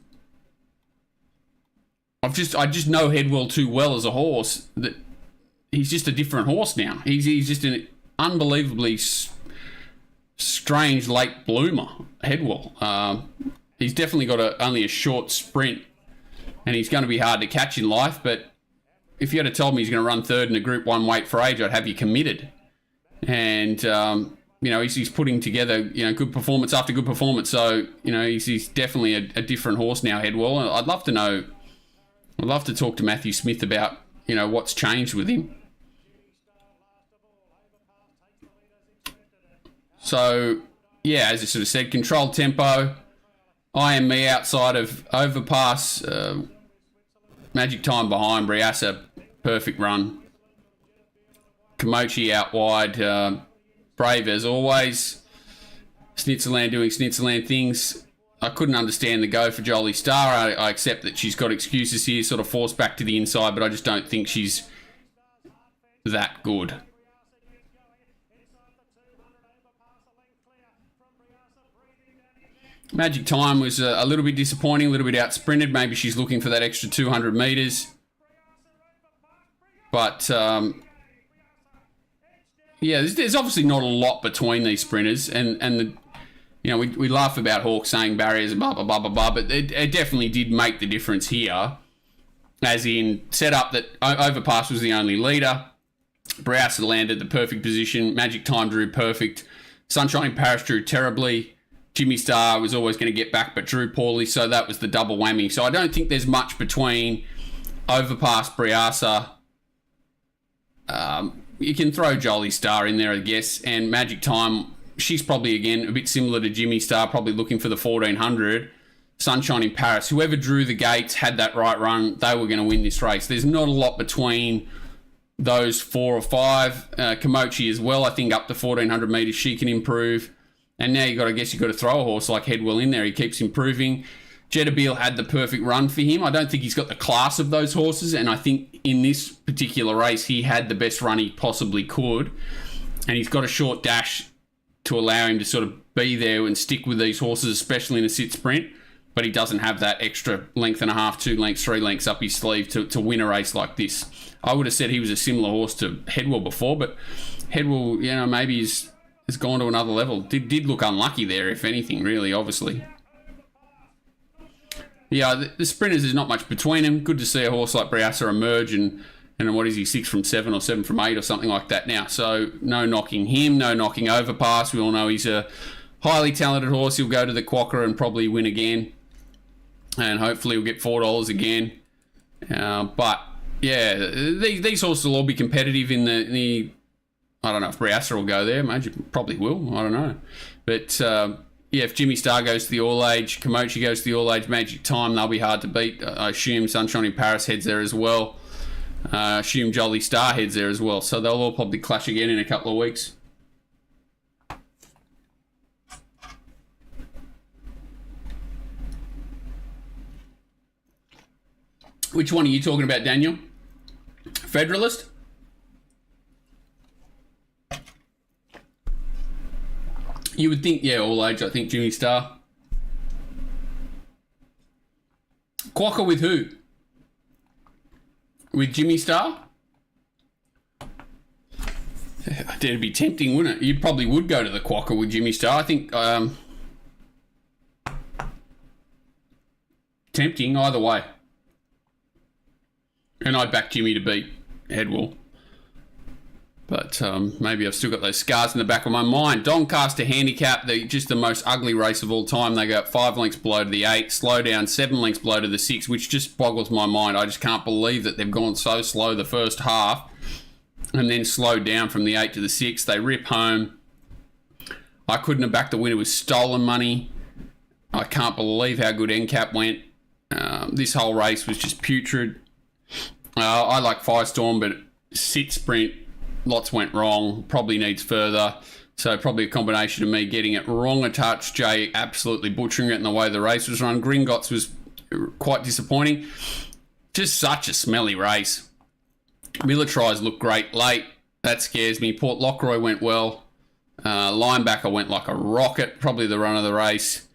know Headwell too well as a horse that he's just a different horse now. He's just an unbelievably strange late bloomer, Headwell. He's definitely got only a short sprint, and he's going to be hard to catch in life. But if you had told me he's going to run third in a Group 1 weight for age, I'd have you committed. And he's putting together good performance after good performance. So he's definitely a different horse now, Headwell. And I'd love to know. I'd love to talk to Matthew Smith about what's changed with him. So yeah, as I sort of said, controlled tempo. I Am Me outside of Overpass. Magic Time behind Briassa. Perfect run. Komochi out wide. Brave as always. Snitzerland doing Snitzerland things. I couldn't understand the go for Jolie Star. I accept that she's got excuses here, sort of forced back to the inside, but I just don't think she's that good. Magic Time was a little bit disappointing, a little bit out sprinted. Maybe she's looking for that extra 200 metres. But, there's obviously not a lot between these sprinters. And we laugh about Hawke saying barriers and blah, blah, blah, blah, blah. But it definitely did make the difference here. As in, set up that Overpass was the only leader. Briassa landed the perfect position. Magic Time drew perfect. Sunshine in Paris drew terribly. Jimmy Star was always going to get back, but drew poorly, so that was the double whammy. So I don't think there's much between Overpass, Briassa. You can throw Jolie Star in there, I guess, and Magic Time. She's probably, again, a bit similar to Jimmy Star, probably looking for the 1,400. Sunshine in Paris. Whoever drew the gates, had that right run, they were going to win this race. There's not a lot between those 4 or 5. Komochi as well, I think up to 1,400 metres, she can improve. And now you've got to throw a horse like Headwell in there. He keeps improving. Jetabeel had the perfect run for him. I don't think he's got the class of those horses, and I think in this particular race, he had the best run he possibly could. And he's got a short dash to allow him to sort of be there and stick with these horses, especially in a sit sprint. But he doesn't have that extra length and a half, 2 lengths, 3 lengths up his sleeve to win a race like this. I would have said he was a similar horse to Headwell before, but Headwell, maybe has gone to another level. Did look unlucky there, if anything, really, obviously. Yeah, the sprinters, there's not much between them. Good to see a horse like Briassa emerge, and what is he, 6 from 7 or 7 from 8 or something like that now. So no knocking him, no knocking Overpass. We all know he's a highly talented horse. He'll go to the Quokka and probably win again. And hopefully he'll get $4 again. But, yeah, these horses will all be competitive in the I don't know if Briassa will go there. Maybe probably will. I don't know. But, if Jimmy Star goes to the All-Age, Komochi goes to the All-Age, Magic Time, they'll be hard to beat. I assume Sunshine in Paris heads there as well. I assume Jolie Star heads there as well. So they'll all probably clash again in a couple of weeks. Which one are you talking about, Daniel? Federalist? You would think, all age, I think, Jimmy Star. Quokka with who? With Jimmy Star? That'd be tempting, wouldn't it? You probably would go to the Quokka with Jimmy Star. I think, tempting either way. And I'd back Jimmy to beat Headwell. But maybe I've still got those scars in the back of my mind. Doncaster Handicap, just the most ugly race of all time. They go up 5 lengths below to the 8, slow down 7 lengths below to the 6, which just boggles my mind. I just can't believe that they've gone so slow the first half and then slowed down from the 8 to the 6. They rip home. I couldn't have backed the winner with stolen money. I can't believe how good NCAP went. This whole race was just putrid. I like Firestorm, but sit sprint, lots went wrong. Probably needs further. So probably a combination of me getting it wrong a touch, Jay absolutely butchering it in the way the race was run. Gringotts was quite disappointing. Just such a smelly race. Militarized looked great late. That scares me. Port Lockroy went well. Linebacker went like a rocket. Probably the run of the race.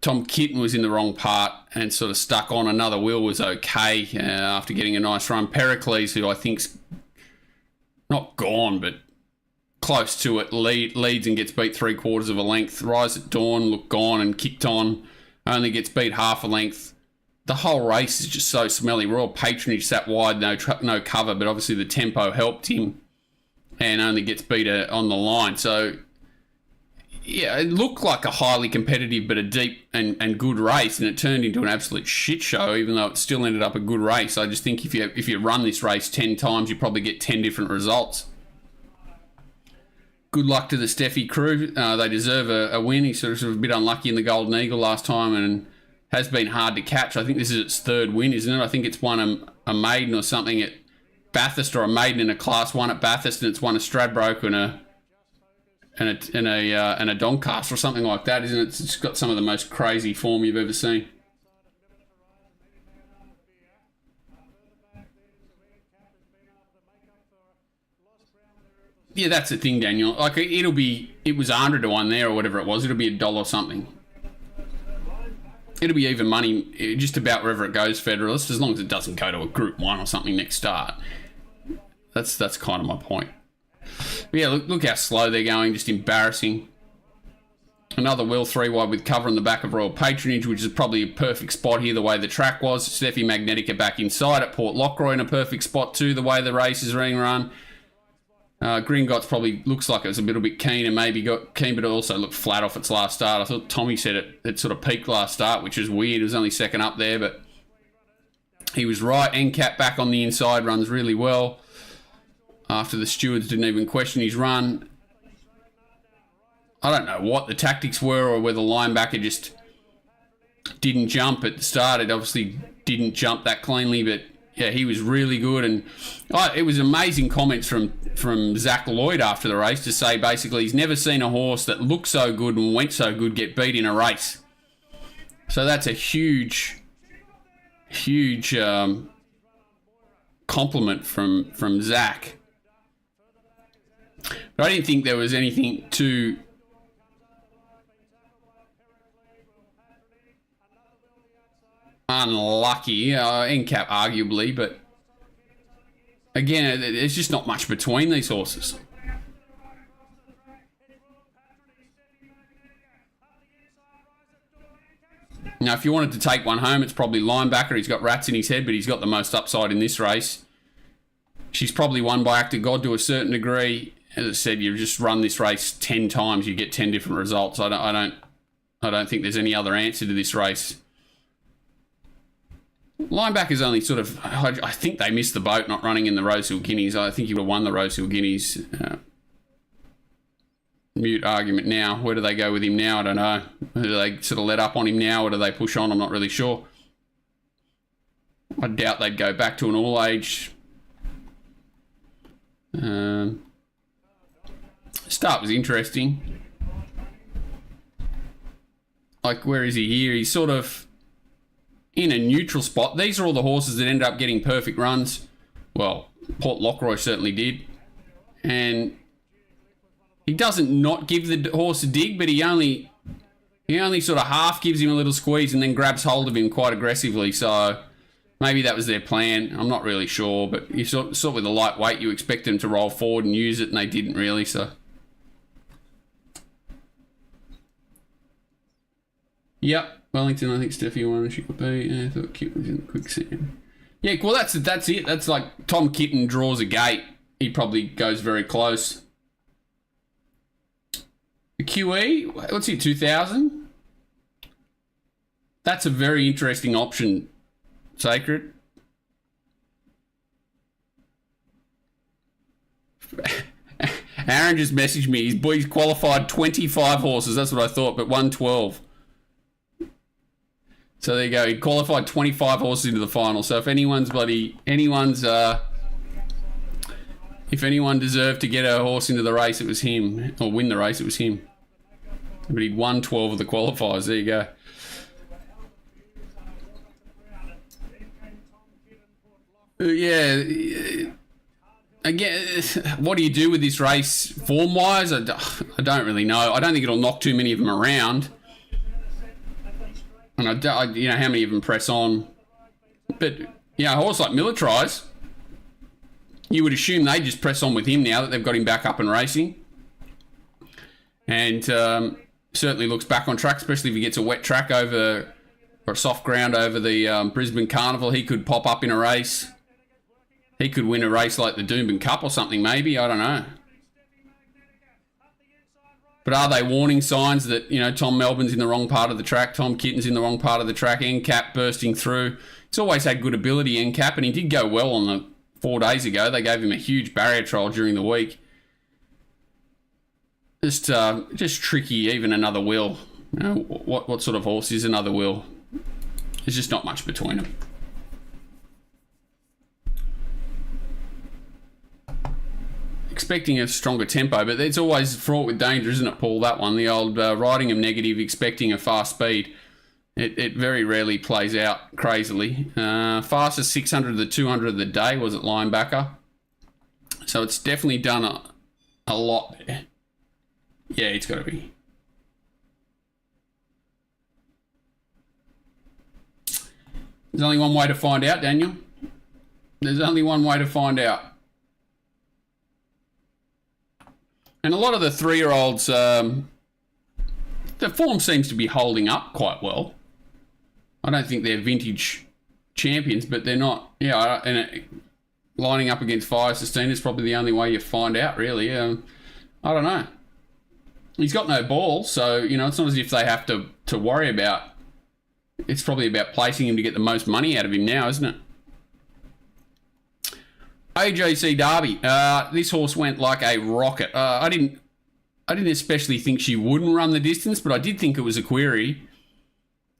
Tom Kitten was in the wrong part and sort of stuck on. Another wheel was okay after getting a nice run. Pericles, who I think's not gone, but close to it, leads and gets beat 3/4 of a length. Rise at Dawn looked gone and kicked on. Only gets beat half a length. The whole race is just so smelly. Royal Patronage sat wide, no cover, but obviously the tempo helped him and only gets beat on the line. So, yeah, it looked like a highly competitive but a deep and good race, and it turned into an absolute shit show, even though it still ended up a good race. I just think if you run this race 10 times, you probably get 10 different results. Good luck to the Steffi crew. They deserve a win. He's sort of a bit unlucky in the Golden Eagle last time and has been hard to catch. I think this is its third win, isn't it? I think it's won a maiden or something at Bathurst, or a maiden in a Class 1 at Bathurst, and it's won a Stradbroke and a Doncaster or something like that, isn't it? It's got some of the most crazy form you've ever seen. Yeah, that's the thing, Daniel. Like, it was 100 to 1 there or whatever it was. It'll be $1 or something. It'll be even money just about wherever it goes, Federalist, as long as it doesn't go to a Group 1 or something next start. That's kind of my point. But yeah, look how slow they're going, just embarrassing. Another wheel 3 wide with cover on the back of Royal Patronage, which is probably a perfect spot here the way the track was. Steffi Magnetica back inside at Port Lockroy in a perfect spot too, the way the race is being run. Gringotts probably looks like it was a little bit keen and maybe got keen, but it also looked flat off its last start. I thought Tommy said it sort of peaked last start, which is weird. It was only second up there, but he was right. NCAP back on the inside, runs really well. After the stewards didn't even question his run. I don't know what the tactics were or whether the linebacker just didn't jump at the start. It obviously didn't jump that cleanly, but yeah, he was really good. And it was amazing comments from Zach Lloyd after the race to say basically he's never seen a horse that looked so good and went so good get beat in a race. So that's a huge compliment from Zach. But I didn't think there was anything too unlucky. NCAP arguably, but again, there's just not much between these horses. Now, if you wanted to take one home, it's probably Linebacker. He's got rats in his head, but he's got the most upside in this race. She's probably won by Act of God to a certain degree. As I said, you just run this race 10 times, you get 10 different results. I don't think there's any other answer to this race. Linebacker's only sort of, I think they missed the boat not running in the Rosehill Guineas. I think he would have won the Rosehill Guineas. Mute argument now. Where do they go with him now? I don't know. Do they sort of let up on him now or do they push on? I'm not really sure. I doubt they'd go back to an all-age. Start was interesting. Like, where is he here? He's sort of in a neutral spot. These are all the horses that end up getting perfect runs. Well, Port Lockroy certainly did. And he doesn't not give the horse a dig, but he only sort of half gives him a little squeeze and then grabs hold of him quite aggressively. So maybe that was their plan. I'm not really sure, but you sort with a lightweight, you expect them to roll forward and use it, and they didn't really. So yep, Wellington. I think Steffi won. She could be. I thought Kit was in the quicksand. Yeah, well, that's it. That's like Tom Kitten draws a gate. He probably goes very close. The QE, what's he, 2,000? That's a very interesting option, Sacred. Aaron just messaged me. He's qualified 25 horses. That's what I thought, but won 12. So there you go. He qualified 25 horses into the final. So if if anyone deserved to get a horse into the race, it was him, or win the race, it was him. But he'd won 12 of the qualifiers. There you go. Yeah. Again, what do you do with this race form-wise? I don't really know. I don't think it'll knock too many of them around. And how many of them press on. But, a horse like Militarize, you would assume they just press on with him now that they've got him back up and racing. And certainly looks back on track, especially if he gets a wet track or a soft ground over the Brisbane Carnival. He could pop up in a race. He could win a race like the Doomben Cup or something, maybe. I don't know. But are they warning signs that, Tom Melbourne's in the wrong part of the track, Tom Kitten's in the wrong part of the track, NCAP bursting through? He's always had good ability, NCAP, and he did go well on the 4 days ago. They gave him a huge barrier trial during the week. Just tricky, even Another Will. What sort of horse is Another Will? There's just not much between them. Expecting a stronger tempo, but it's always fraught with danger, isn't it, Paul? That one, the old riding him negative, expecting a fast speed. It very rarely plays out crazily. Fastest 600 of the 200 of the day was at linebacker. So it's definitely done a lot there. Yeah, it's got to be. There's only one way to find out, Daniel. There's only one way to find out. And a lot of the 3-year-olds, the form seems to be holding up quite well. I don't think they're vintage champions, but they're not. Yeah, and lining up against Fire Sustain is probably the only way you find out, really. I don't know. He's got no ball, so, it's not as if they have to worry about. It's probably about placing him to get the most money out of him now, isn't it? AJC Derby. This horse went like a rocket. I didn't especially think she wouldn't run the distance, but I did think it was a query.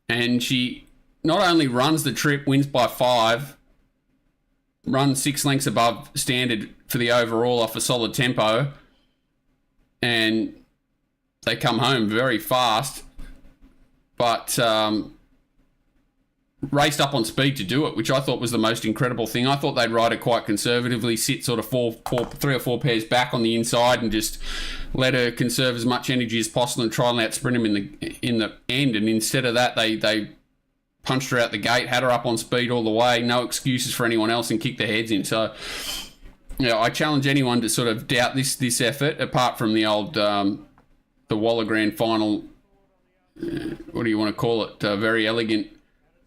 And she not only runs the trip, wins by 5, runs 6 lengths above standard for the overall off a solid tempo, and they come home very fast, but raced up on speed to do it, which I thought was the most incredible thing. I thought they'd ride it quite conservatively, sit sort of 3 or 4 pairs back on the inside and just let her conserve as much energy as possible and try and out-sprint him in the end. And instead of that, they punched her out the gate, had her up on speed all the way, no excuses for anyone else, and kicked their heads in. So, I challenge anyone to sort of doubt this effort, apart from the old the Waller Grand Final, what do you want to call it, very elegant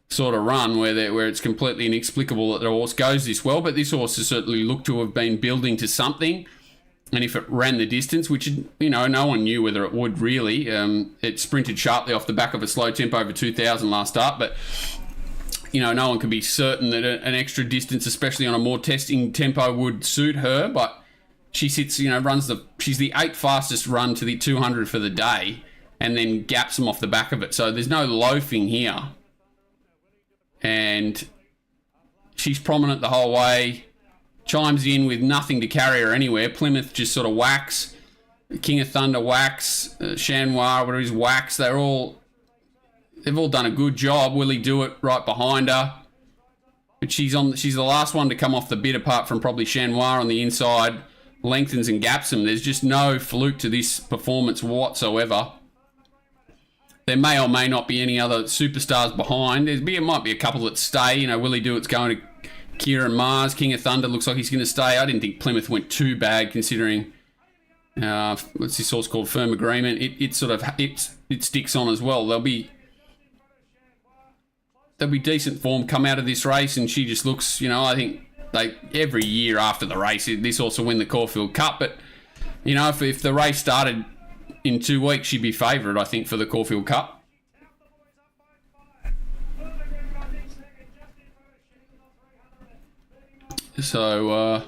sort of run where it's completely inexplicable that the horse goes this well. But this horse has certainly looked to have been building to something, and if it ran the distance, which no one knew whether it would really, it sprinted sharply off the back of a slow tempo over 2,000 last start, but no one can be certain that an extra distance, especially on a more testing tempo, would suit her. But she sits, she's the 8th fastest run to the 200 for the day, and then gaps them off the back of it. So there's no loafing here. And she's prominent the whole way, chimes in with nothing to carry her anywhere. Plymouth just sort of whacks, King of Thunder whacks, Chanoir, whatever it is, whacks. They've all done a good job. Willie Do It right behind her, but she's the last one to come off the bit, apart from probably Chanoir on the inside, lengthens and gaps them. There's just no fluke to this performance whatsoever. There may or may not be any other superstars behind. There might be a couple that stay. Willie Do It's going to Kieran Mars. King of Thunder looks like he's going to stay. I didn't think Plymouth went too bad, considering what's this horse called, Firm Agreement. It sticks on as well. There'll be decent form come out of this race, and she just looks. I think every year after the race, this horse will win the Caulfield Cup. But if the race started in 2 weeks, she'd be favourite, I think, for the Caulfield Cup. So,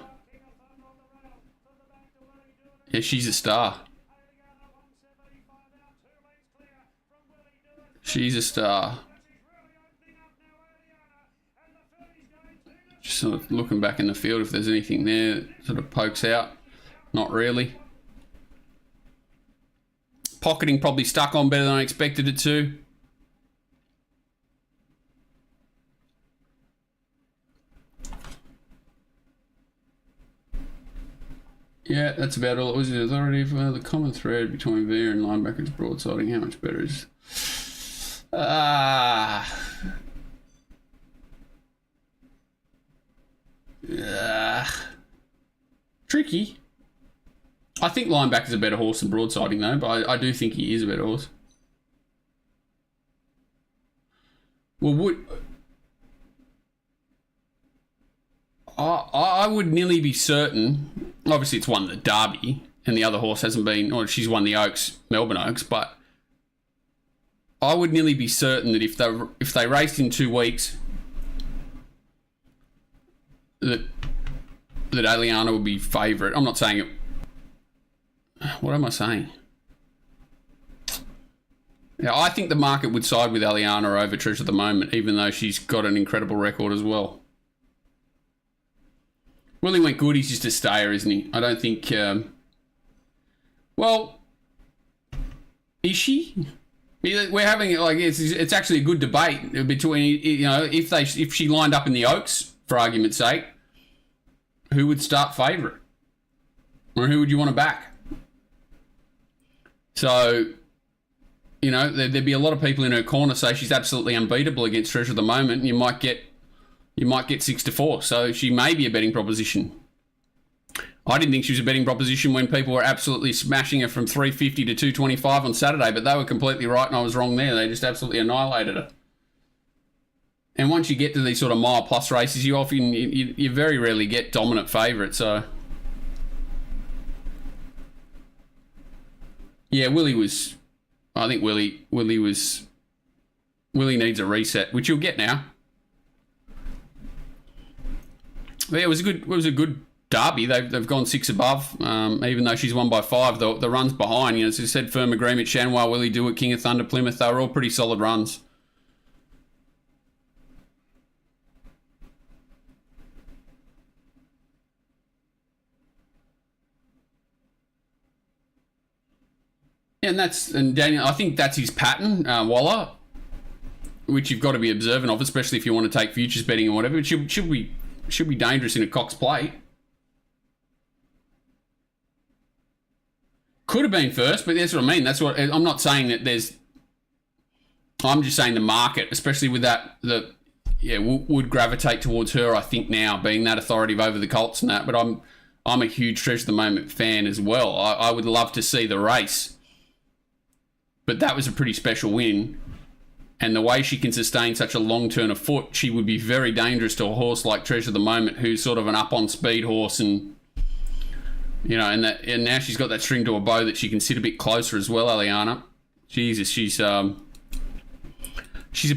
yeah, she's a star. She's a star. Just sort of looking back in the field if there's anything there that sort of pokes out. Not really. Pocketing probably stuck on better than I expected it to. Yeah, that's about all it was. The authority for the common thread between veer and linebackers broadsiding. How much better is... tricky. I think linebacker's a better horse than broadsiding though, but I do think he is a better horse. Well, I would nearly be certain. Obviously, it's won the Derby, and the other horse hasn't been, or she's won the Oaks, Melbourne Oaks. But I would nearly be certain that if they raced in 2 weeks, that Aliana would be favourite. I'm not saying it. What am I saying? Yeah, I think the market would side with Aliana over Treasure of the Moment, even though she's got an incredible record as well. Willie went good. He's just a stayer, isn't he? I don't think... well, is she? We're having like it's actually a good debate between, you know, if she lined up in the Oaks, for argument's sake, who would start favourite? Or who would you want to back? So, you know, there'd be a lot of people in her corner say she's absolutely unbeatable against Treasure of the Moment, and you might get 6-4. So she may be a betting proposition. I didn't think she was a betting proposition when people were absolutely smashing her from 350 to 225 on Saturday, but they were completely right and I was wrong there. They just absolutely annihilated her. And once you get to these sort of mile plus races, you very rarely get dominant favourites. So yeah, Willie needs a reset, which you'll get now. But yeah, it was a good Derby. They've gone 6 above, even though she's won by 5. The runs behind, you know, as I said, Firm Agreement, Shanwha, Willie Do It, King of Thunder, Plymouth, they were all pretty solid runs. And Daniel, I think that's his pattern, Waller, which you've got to be observant of, especially if you want to take futures betting and whatever. It should be dangerous in a Cox Plate. Could have been first, but that's what I mean. That's what I'm not saying that there's. I'm just saying the market, especially with that, would gravitate towards her. I think now being that authoritative over the Colts and that, but I'm a huge Treasure of the Moment fan as well. I would love to see the race, but that was a pretty special win. And the way she can sustain such a long turn of foot, she would be very dangerous to a horse like Treasure of the Moment, who's sort of an up-on-speed horse, and you know, and now she's got that string to a bow that she can sit a bit closer as well. Aliana, Jesus, she's a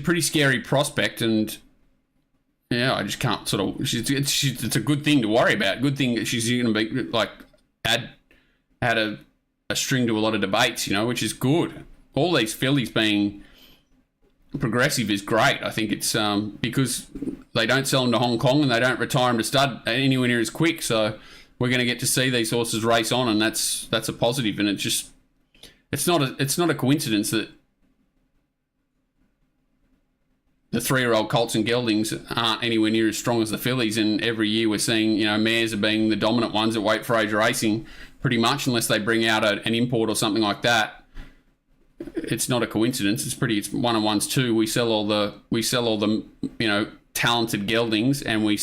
pretty scary prospect, and yeah, I just can't sort of. It's a good thing to worry about. Good thing that she's going to be like had a string to a lot of debates, you know, which is good. All these fillies being progressive is great. I think it's because they don't sell them to Hong Kong and they don't retire them to stud anywhere near as quick. So we're going to get to see these horses race on, and that's a positive. And it's not a coincidence that the 3-year-old Colts and Geldings aren't anywhere near as strong as the fillies. And every year we're seeing, you know, mares are being the dominant ones at Weight for Age racing, pretty much, unless they bring out an import or something like that. It's not a coincidence. It's 1-on-1's 2. We sell all the you know, talented Geldings, and we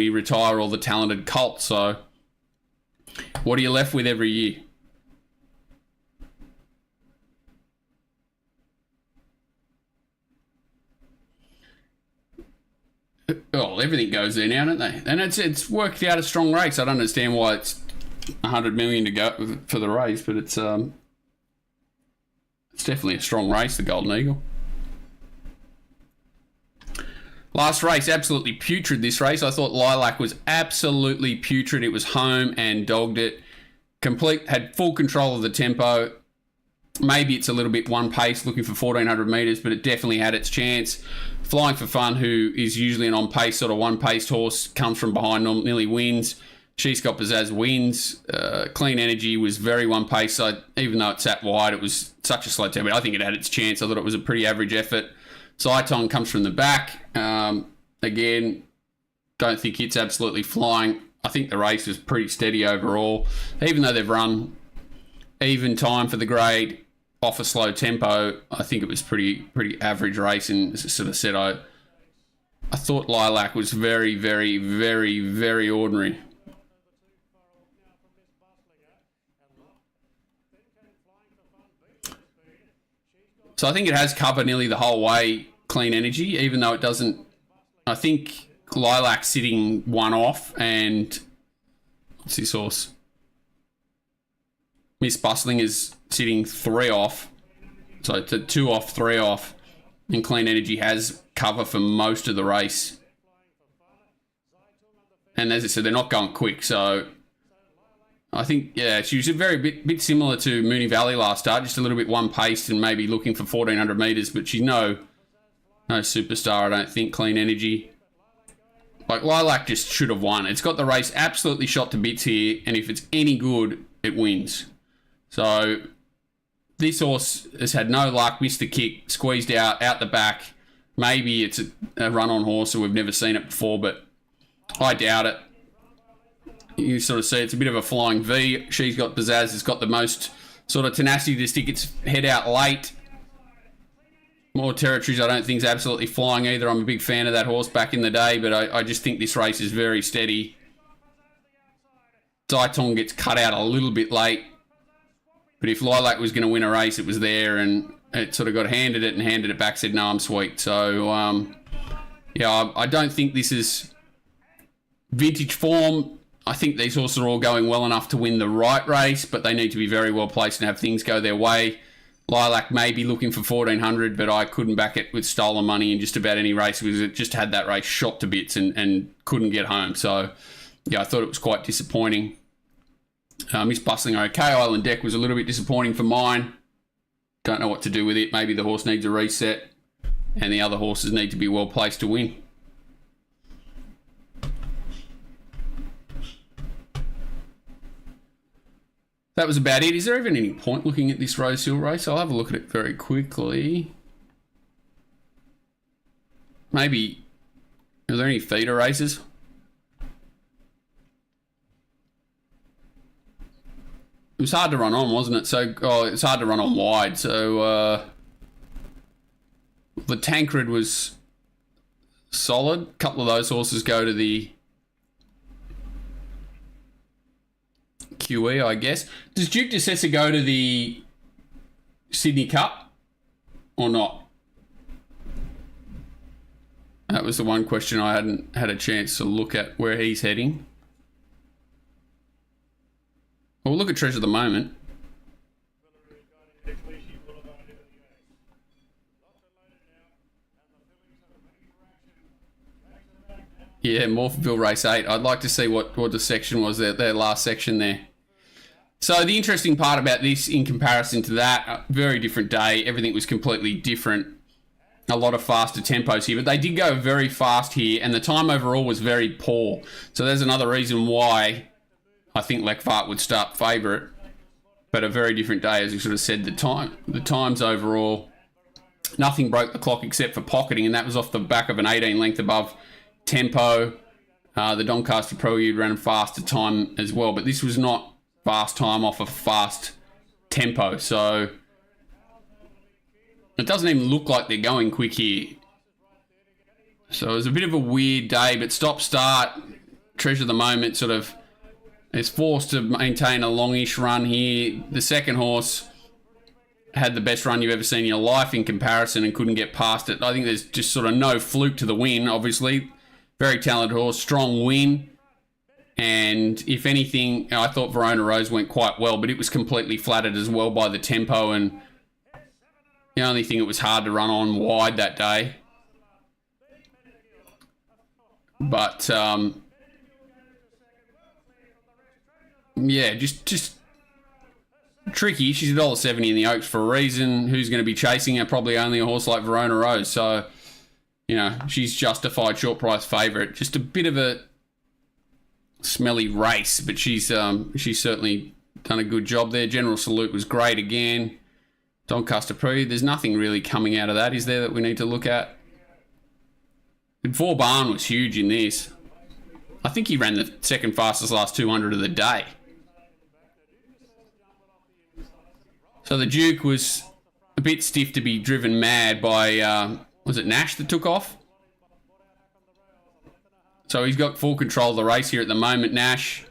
retire all the talented Colts. So what are you left with every year? Oh, everything goes there now, don't they? And it's worked out a strong race. I don't understand why it's 100 million to go for the race, but it's definitely a strong race, the Golden Eagle. Last race, absolutely putrid this race. I thought Lilac was absolutely putrid. It was home and dogged it. Had full control of the tempo. Maybe it's a little bit one pace, looking for 1,400 metres, but it definitely had its chance. Flying for Fun, who is usually an on-pace, sort of one-paced horse, comes from behind, nearly wins. She's got Pizzazz wins. Clean Energy was very one-pace, so even though it sat wide, it was such a slow tempo. I think it had its chance. I thought it was a pretty average effort. Zaiton comes from the back. Again, don't think it's absolutely flying. I think the race was pretty steady overall. Even though they've run even time for the grade off a slow tempo, I think it was pretty average race. And as I sort of said, I thought Lilac was very, very, very, very ordinary. So I think it has covered nearly the whole way, Clean Energy, even though it doesn't. I think Lilac's sitting one off, and what's this horse? Miss Bustling is sitting 3 off. So it's a 2 off, 3 off, and Clean Energy has cover for most of the race. And as I said, they're not going quick, so I think, yeah, she was a very bit similar to Moonee Valley last start, just a little bit one-paced and maybe looking for 1,400 metres, but she's no superstar, I don't think, Clean Energy. Like, Lilac just should have won. It's got the race absolutely shot to bits here, and if it's any good, it wins. So this horse has had no luck, missed the kick, squeezed out the back. Maybe it's a run-on horse, and we've never seen it before, but I doubt it. You sort of see it's a bit of a flying V. She's got Pizzazz, has got the most sort of tenacity to stick its head out late. More Territories I don't think is absolutely flying either. I'm a big fan of that horse back in the day, but I just think this race is very steady. Zaiton gets cut out a little bit late, but if Lilac was going to win a race, it was there, and it sort of got handed it back, said, no, I'm sweet. So, yeah, I don't think this is vintage form. I think these horses are all going well enough to win the right race, but they need to be very well placed and have things go their way. Lilac may be looking for 1,400, but I couldn't back it with stolen money in just about any race because it just had that race shot to bits and couldn't get home. So, yeah, I thought it was quite disappointing. Miss Bustling okay. Island Deck was a little bit disappointing for mine. Don't know what to do with it. Maybe the horse needs a reset and the other horses need to be well placed to win. That was about it. Is there even any point looking at this Rosehill race? I'll have a look at it very quickly. Maybe, are there any feeder races? It was hard to run on, wasn't it? So, it's hard to run on wide. So, the Tancred was solid. A couple of those horses go to the QE, I guess. Does Duke de Sessa go to the Sydney Cup or not? That was the one question I hadn't had a chance to look at, where he's heading. Well, we'll look at Treasure of the Moment. Yeah, Morpheville Race 8. I'd like to see what the section was, their last section there. So the interesting part about this in comparison to that, a very different day. Everything was completely different. A lot of faster tempos here, but they did go very fast here, and the time overall was very poor. So there's another reason why I think Lekvart would start favourite, but a very different day, as you sort of said. The times overall, nothing broke the clock except for pocketing, and that was off the back of an 18 length above tempo. The Doncaster Pro You'd ran a faster time as well, but this was not fast time off a fast tempo, so it doesn't even look like they're going quick here. So it was a bit of a weird day, but stop-start, Treasure of the Moment sort of is forced to maintain a longish run here. The second horse had the best run you've ever seen in your life in comparison and couldn't get past it. I think there's just sort of no fluke to the win, obviously. Very talented horse, strong win. And if anything, I thought Verona Rose went quite well, but it was completely flattered as well by the tempo, and the only thing it was hard to run on wide that day. But, yeah, just tricky. She's $1.70 in the Oaks for a reason. Who's going to be chasing her? Probably only a horse like Verona Rose. So, she's justified short price favourite. Just a bit of a smelly race, but she's certainly done a good job there. General Salute was great again. Doncaster Pre. There's nothing really coming out of that, is there, that we need to look at? And Vauban was huge in this. I think he ran the second fastest last 200 of the day. So the Duke was a bit stiff to be driven mad by, was it Nash that took off? So he's got full control of the race here at the moment, Nash.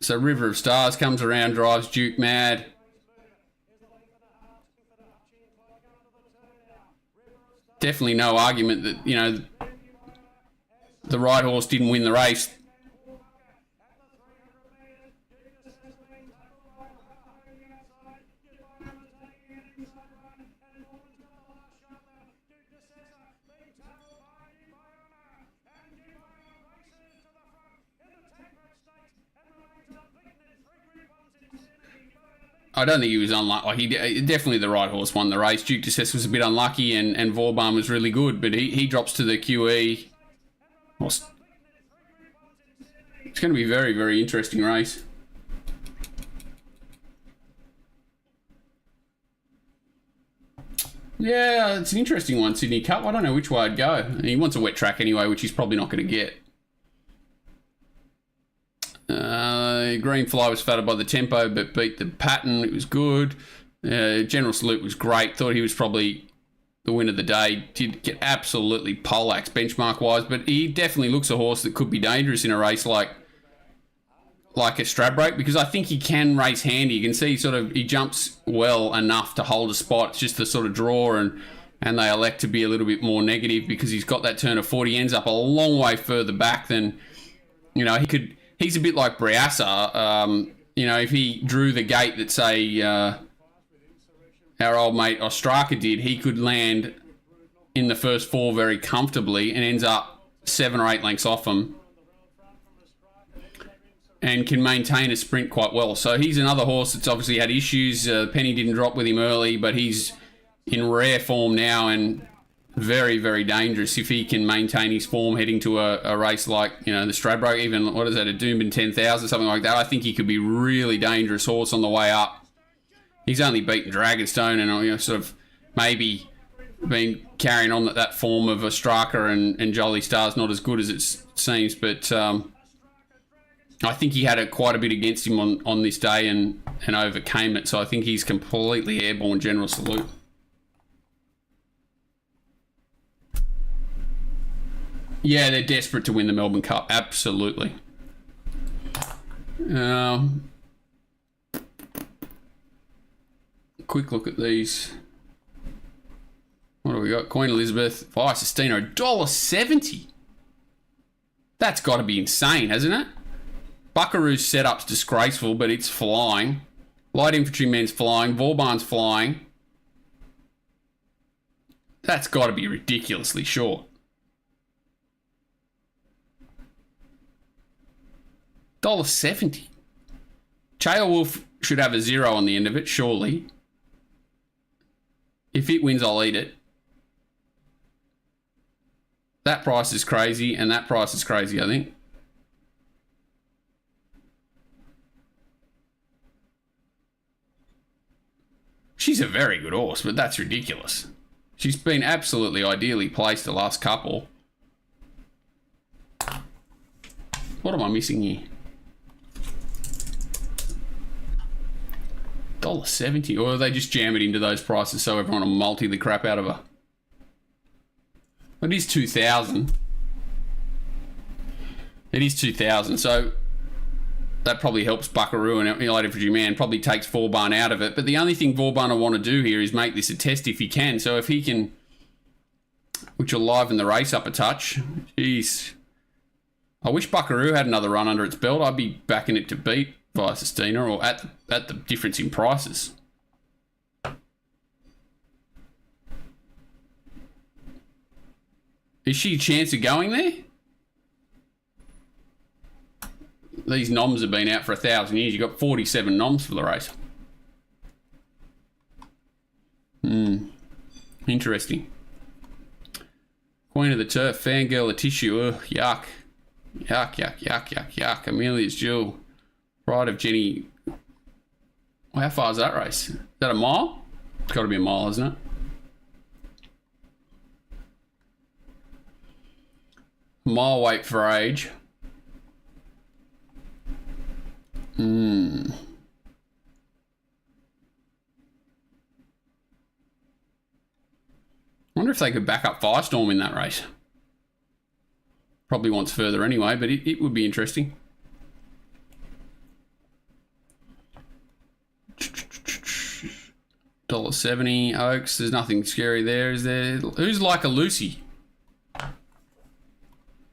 So River of Stars comes around, drives Duke mad. Definitely no argument that, the right horse didn't win the race. I don't think he was unlucky. He definitely the right horse won the race. Duke de Sess was a bit unlucky, and Vauban was really good, but he drops to the QE. It's going to be a very, very interesting race. Yeah, it's an interesting one, Sydney Cup. I don't know which way I'd go. He wants a wet track anyway, which he's probably not going to get. Green Fly was flattered by the tempo, but beat the pattern. It was good. General Salute was great. Thought he was probably the win of the day. Did get absolutely poleaxed benchmark-wise, but he definitely looks a horse that could be dangerous in a race like a Stradbroke, because I think he can race handy. You can see he jumps well enough to hold a spot. It's just the sort of draw, and they elect to be a little bit more negative because he's got that turn of 40. He ends up a long way further back than, he could. He's a bit like Briassa. If he drew the gate that, say, our old mate Ostraka did, he could land in the first four very comfortably and ends up 7 or 8 lengths off him and can maintain a sprint quite well. So he's another horse that's obviously had issues. Penny didn't drop with him early, but he's in rare form now and very, very dangerous if he can maintain his form heading to a race like, the Stradbroke, even, what is that, a Doomben 10,000, something like that. I think he could be really dangerous horse on the way up. He's only beaten Dragonstone and, sort of maybe been carrying on that form of Ostraka and Jolly Star's not as good as it seems, but I think he had quite a bit against him on this day and overcame it, so I think he's completely airborne. General Salute. Yeah, they're desperate to win the Melbourne Cup. Absolutely. Quick look at these. What do we got? Queen Elizabeth, Fire Sestino, $1.70. That's got to be insane, hasn't it? Buckaroo's setup's disgraceful, but it's flying. Light Infantryman's flying. Vauban's flying. That's got to be ridiculously short. $1.70. Chael Wolf should have a 0 on the end of it, surely. If it wins, I'll eat it. That price is crazy, and that price is crazy, I think. She's a very good horse, but that's ridiculous. She's been absolutely ideally placed the last couple. What am I missing here? $1.70, or they just jam it into those prices so everyone will multi the crap out of her. It is 2,000. It is 2,000, so that probably helps Buckaroo and Light Infantry Man, probably takes Vauban out of it. But the only thing Vauban will want to do here is make this a test if he can. So if he can, which will liven the race up a touch. Jeez. I wish Buckaroo had another run under its belt. I'd be backing it to beat via Sestina or at the difference in prices. Is she a chance of going there? these noms have been out for 1,000 years. You've got 47 noms for the race. Interesting. Queen of the Turf, Fangirl of Tissue. Ugh, yuck. Yuck, yuck, yuck, yuck, yuck. Amelia's Jewel. Pride of Jenny. Well, how far is that race? Is that a mile? It's got to be a mile, isn't it? Mile wait for age. Wonder if they could back up Firestorm in that race. Probably wants further anyway, but it would be interesting. $1.70 Oaks. There's nothing scary there, is there? Who's Like a Lucy?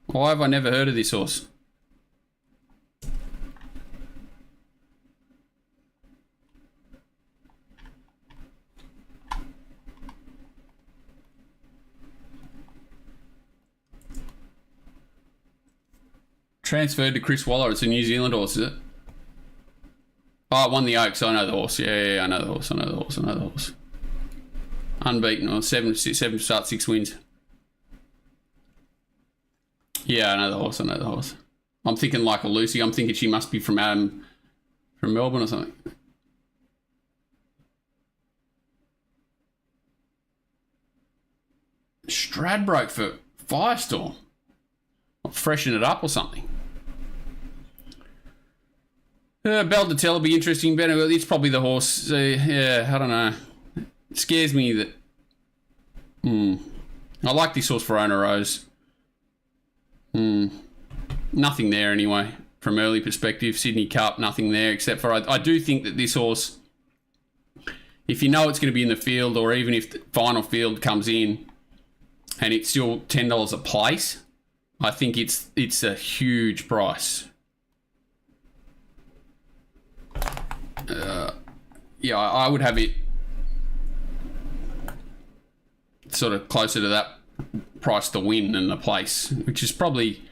Why have I never heard of this horse? Transferred to Chris Waller. It's a New Zealand horse, is it? Oh, it won the Oaks. I know the horse. Yeah, I know the horse. I know the horse. I know the horse. Unbeaten on 7 starts, 6 wins. Yeah, I know the horse. I know the horse. I'm thinking Like a Lucy. I'm thinking she must be from Melbourne or something. Stradbroke for Firestorm. I'll freshen it up or something. Beldatel will be interesting. It's probably the horse. Yeah, I don't know. It scares me that... I like this horse for Ona Rose. Nothing there anyway, from early perspective. Sydney Cup, nothing there, except for I do think that this horse, if you know it's going to be in the field, or even if the final field comes in and it's still $10 a place, I think it's a huge price. Yeah, I would have it sort of closer to that price to win than the place, which is probably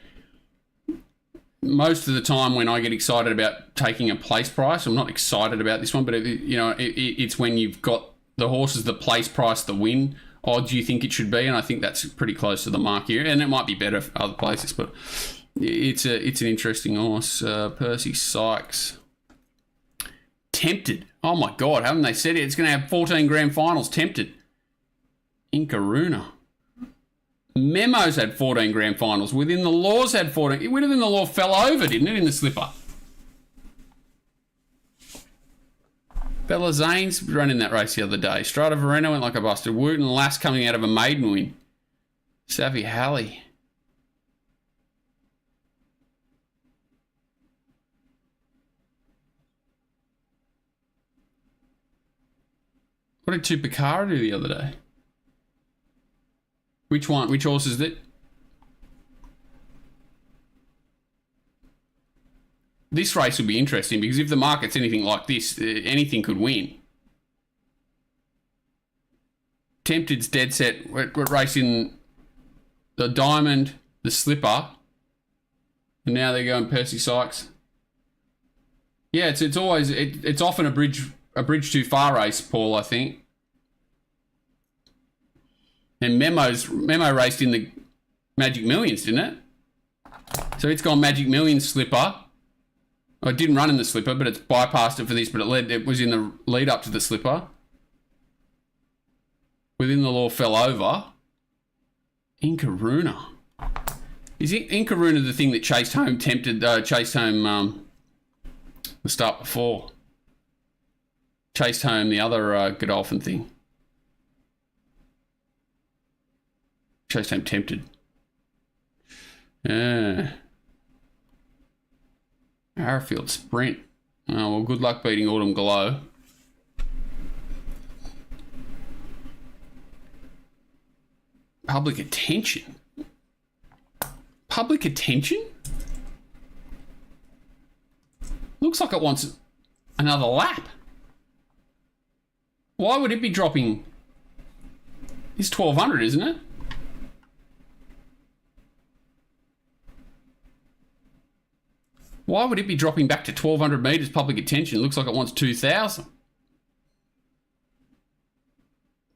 most of the time when I get excited about taking a place price. I'm not excited about this one, but it's when you've got the horses, the place price, the win odds you think it should be, and I think that's pretty close to the mark here. And it might be better for other places, but it's an interesting horse. Percy Sykes. Tempted. Oh my God, haven't they said it? It's going to have 14 grand finals. Tempted. Inkaruna. Memos had 14 grand finals. Within the Laws had 14. Within the Law fell over, didn't it, in the slipper? Bella Zane's running that race the other day. Strata Verena went like a buster. Wooten Lass coming out of a maiden win. Savvy Halley. What did Chupacabra do the other day? Which one? Which horse is it? This race will be interesting because if the market's anything like this, anything could win. Tempted's dead set. We're racing the Diamond, the Slipper, and now they're going Percy Sykes. Yeah, it's always it's often a bridge too far race, Paul, I think. And Memo raced in the Magic Millions, didn't it? So it's gone Magic Millions Slipper. Oh, it didn't run in the Slipper, but it's bypassed it for this, but it was in the lead up to the Slipper. Within the Law fell over. Inkaruna. Is Inkaruna the thing that chased home the start before? Chased home the other Godolphin thing. Chased home Tempted. Yeah. Arrowfield Sprint. Oh, well, good luck beating Autumn Glow. Public Attention. Public Attention? Looks like it wants another lap. Why would it be dropping? It's 1,200, isn't it? Why would it be dropping back to 1,200 metres public attention? It looks like it wants 2,000.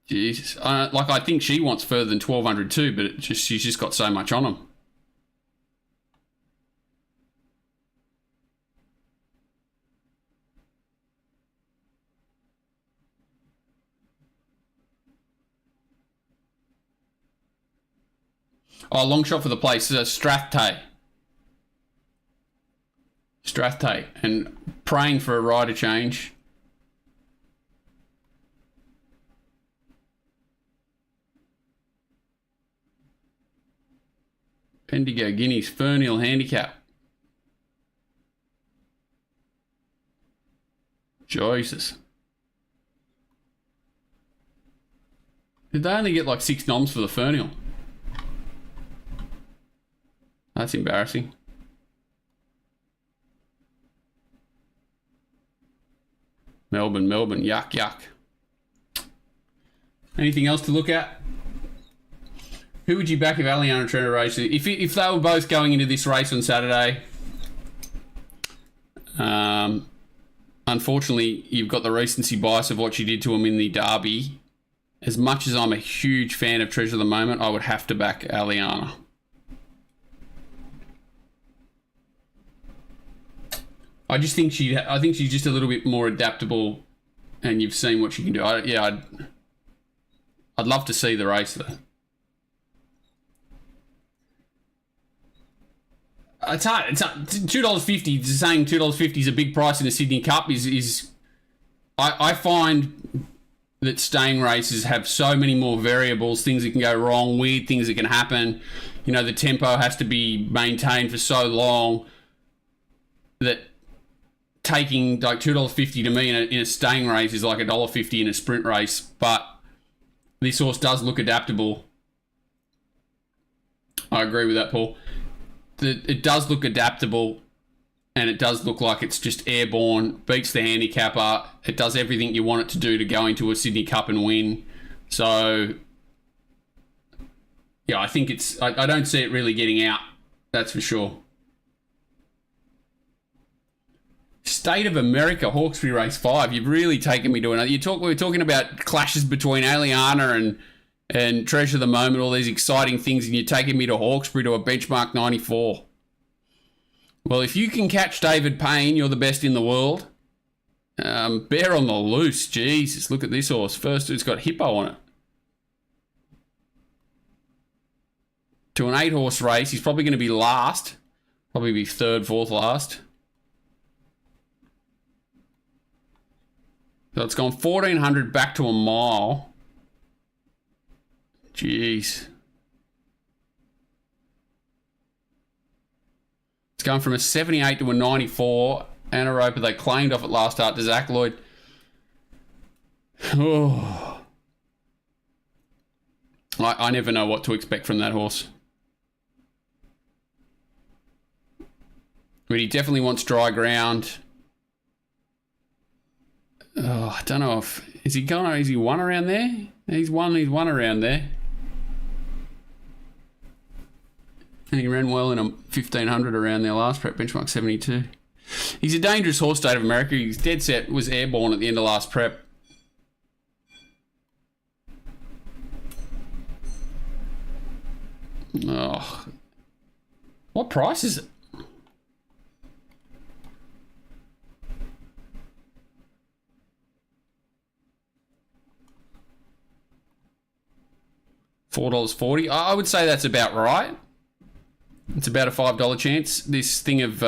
Jesus. I think she wants further than 1,200 too, but she's just got so much on them. Oh, long shot for the place. Strathtay. Strathtay. And praying for a rider change. Bendigo Guineas, Fernhill Handicap. Jesus. Did they only get like 6 noms for the Fernhill? That's embarrassing. Melbourne, yuck, yuck. Anything else to look at? Who would you back if Aliana and Trent race? If they were both going into this race on Saturday, unfortunately, you've got the recency bias of what you did to them in the Derby. As much as I'm a huge fan of Treasure of the Moment, I would have to back Aliana. I think she's just a little bit more adaptable, and you've seen what she can do. I'd love to see the race though. It's hard. It's $2.50. Saying $2.50 is a big price in the Sydney Cup is. I find that staying races have so many more variables, things that can go wrong, weird things that can happen. You know, the tempo has to be maintained for so long that taking like $2.50 to me in a staying race is like $1.50 in a sprint race. But this horse does look adaptable. I agree with that, Paul. It does look adaptable, and it does look like it's just airborne, beats the handicapper. It does everything you want it to do to go into a Sydney Cup and win. So, yeah, I think I don't see it really getting out. That's for sure. State of America, Hawkesbury Race 5. You've really taken me to another. We were talking about clashes between Aliana and Treasure of the Moment, all these exciting things, and you're taking me to Hawkesbury to a benchmark 94. Well, if you can catch David Payne, you're the best in the world. Bear on the Loose. Jesus, look at this horse. First, it's got Hippo on it. To an 8-horse race, he's probably going to be last. Probably be third, fourth last. So it's gone 1,400 back to a mile. Jeez. It's gone from a 78 to a 94. Anna Roper, they claimed off at last start to Zach Lloyd. Oh. I never know what to expect from that horse. But he definitely wants dry ground. Oh, I don't know if... Is he won around there? He's won around there. And he ran well in a 1,500 around there last prep, benchmark 72. He's a dangerous horse, State of America. He's dead set, was airborne at the end of last prep. Oh. What price is it? $4.40. I would say that's about right. It's about a $5 chance. This thing of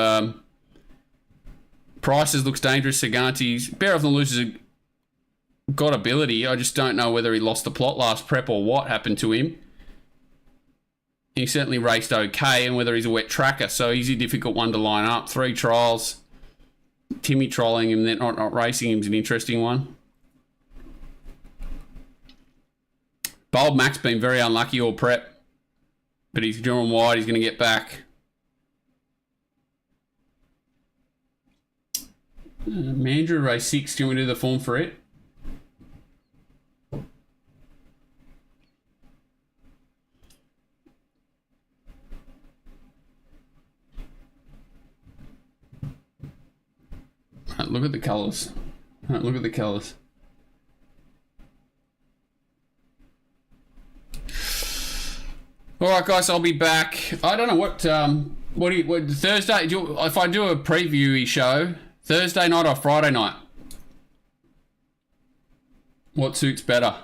prices looks dangerous. Saganti's Bear off the Loose has got ability. I just don't know whether he lost the plot last prep or what happened to him. He certainly raced okay, and whether he's a wet tracker. So he's a difficult one to line up. 3 trials. Timmy trolling him, then not racing him is an interesting one. Bold Mac's been very unlucky all prep, but he's drawn wide. He's going to get back. Mandurah race 6. Do you want me to do the form for it? Look at the colours. Look at the colours. All right, guys, I'll be back. I don't know what Thursday, if I do a preview show, Thursday night or Friday night? What suits better?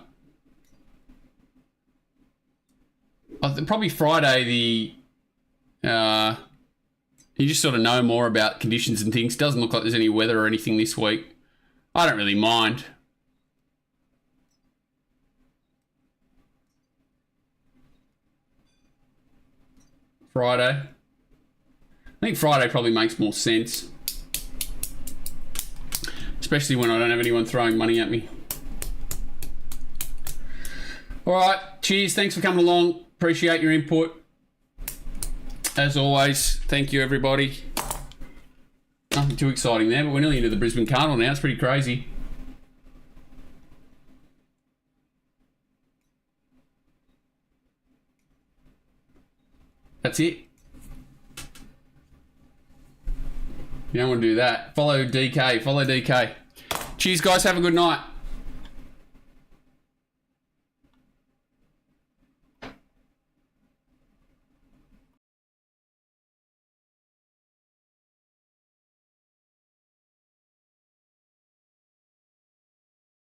Probably Friday, you just sort of know more about conditions and things. Doesn't look like there's any weather or anything this week. I don't really mind. Friday. I think Friday probably makes more sense. Especially when I don't have anyone throwing money at me. All right. Cheers. Thanks for coming along. Appreciate your input. As always, thank you, everybody. Nothing too exciting there, but we're nearly into the Brisbane Carnival now. It's pretty crazy. That's it. You don't want to do that. Follow DK. Follow DK. Cheers, guys. Have a good night.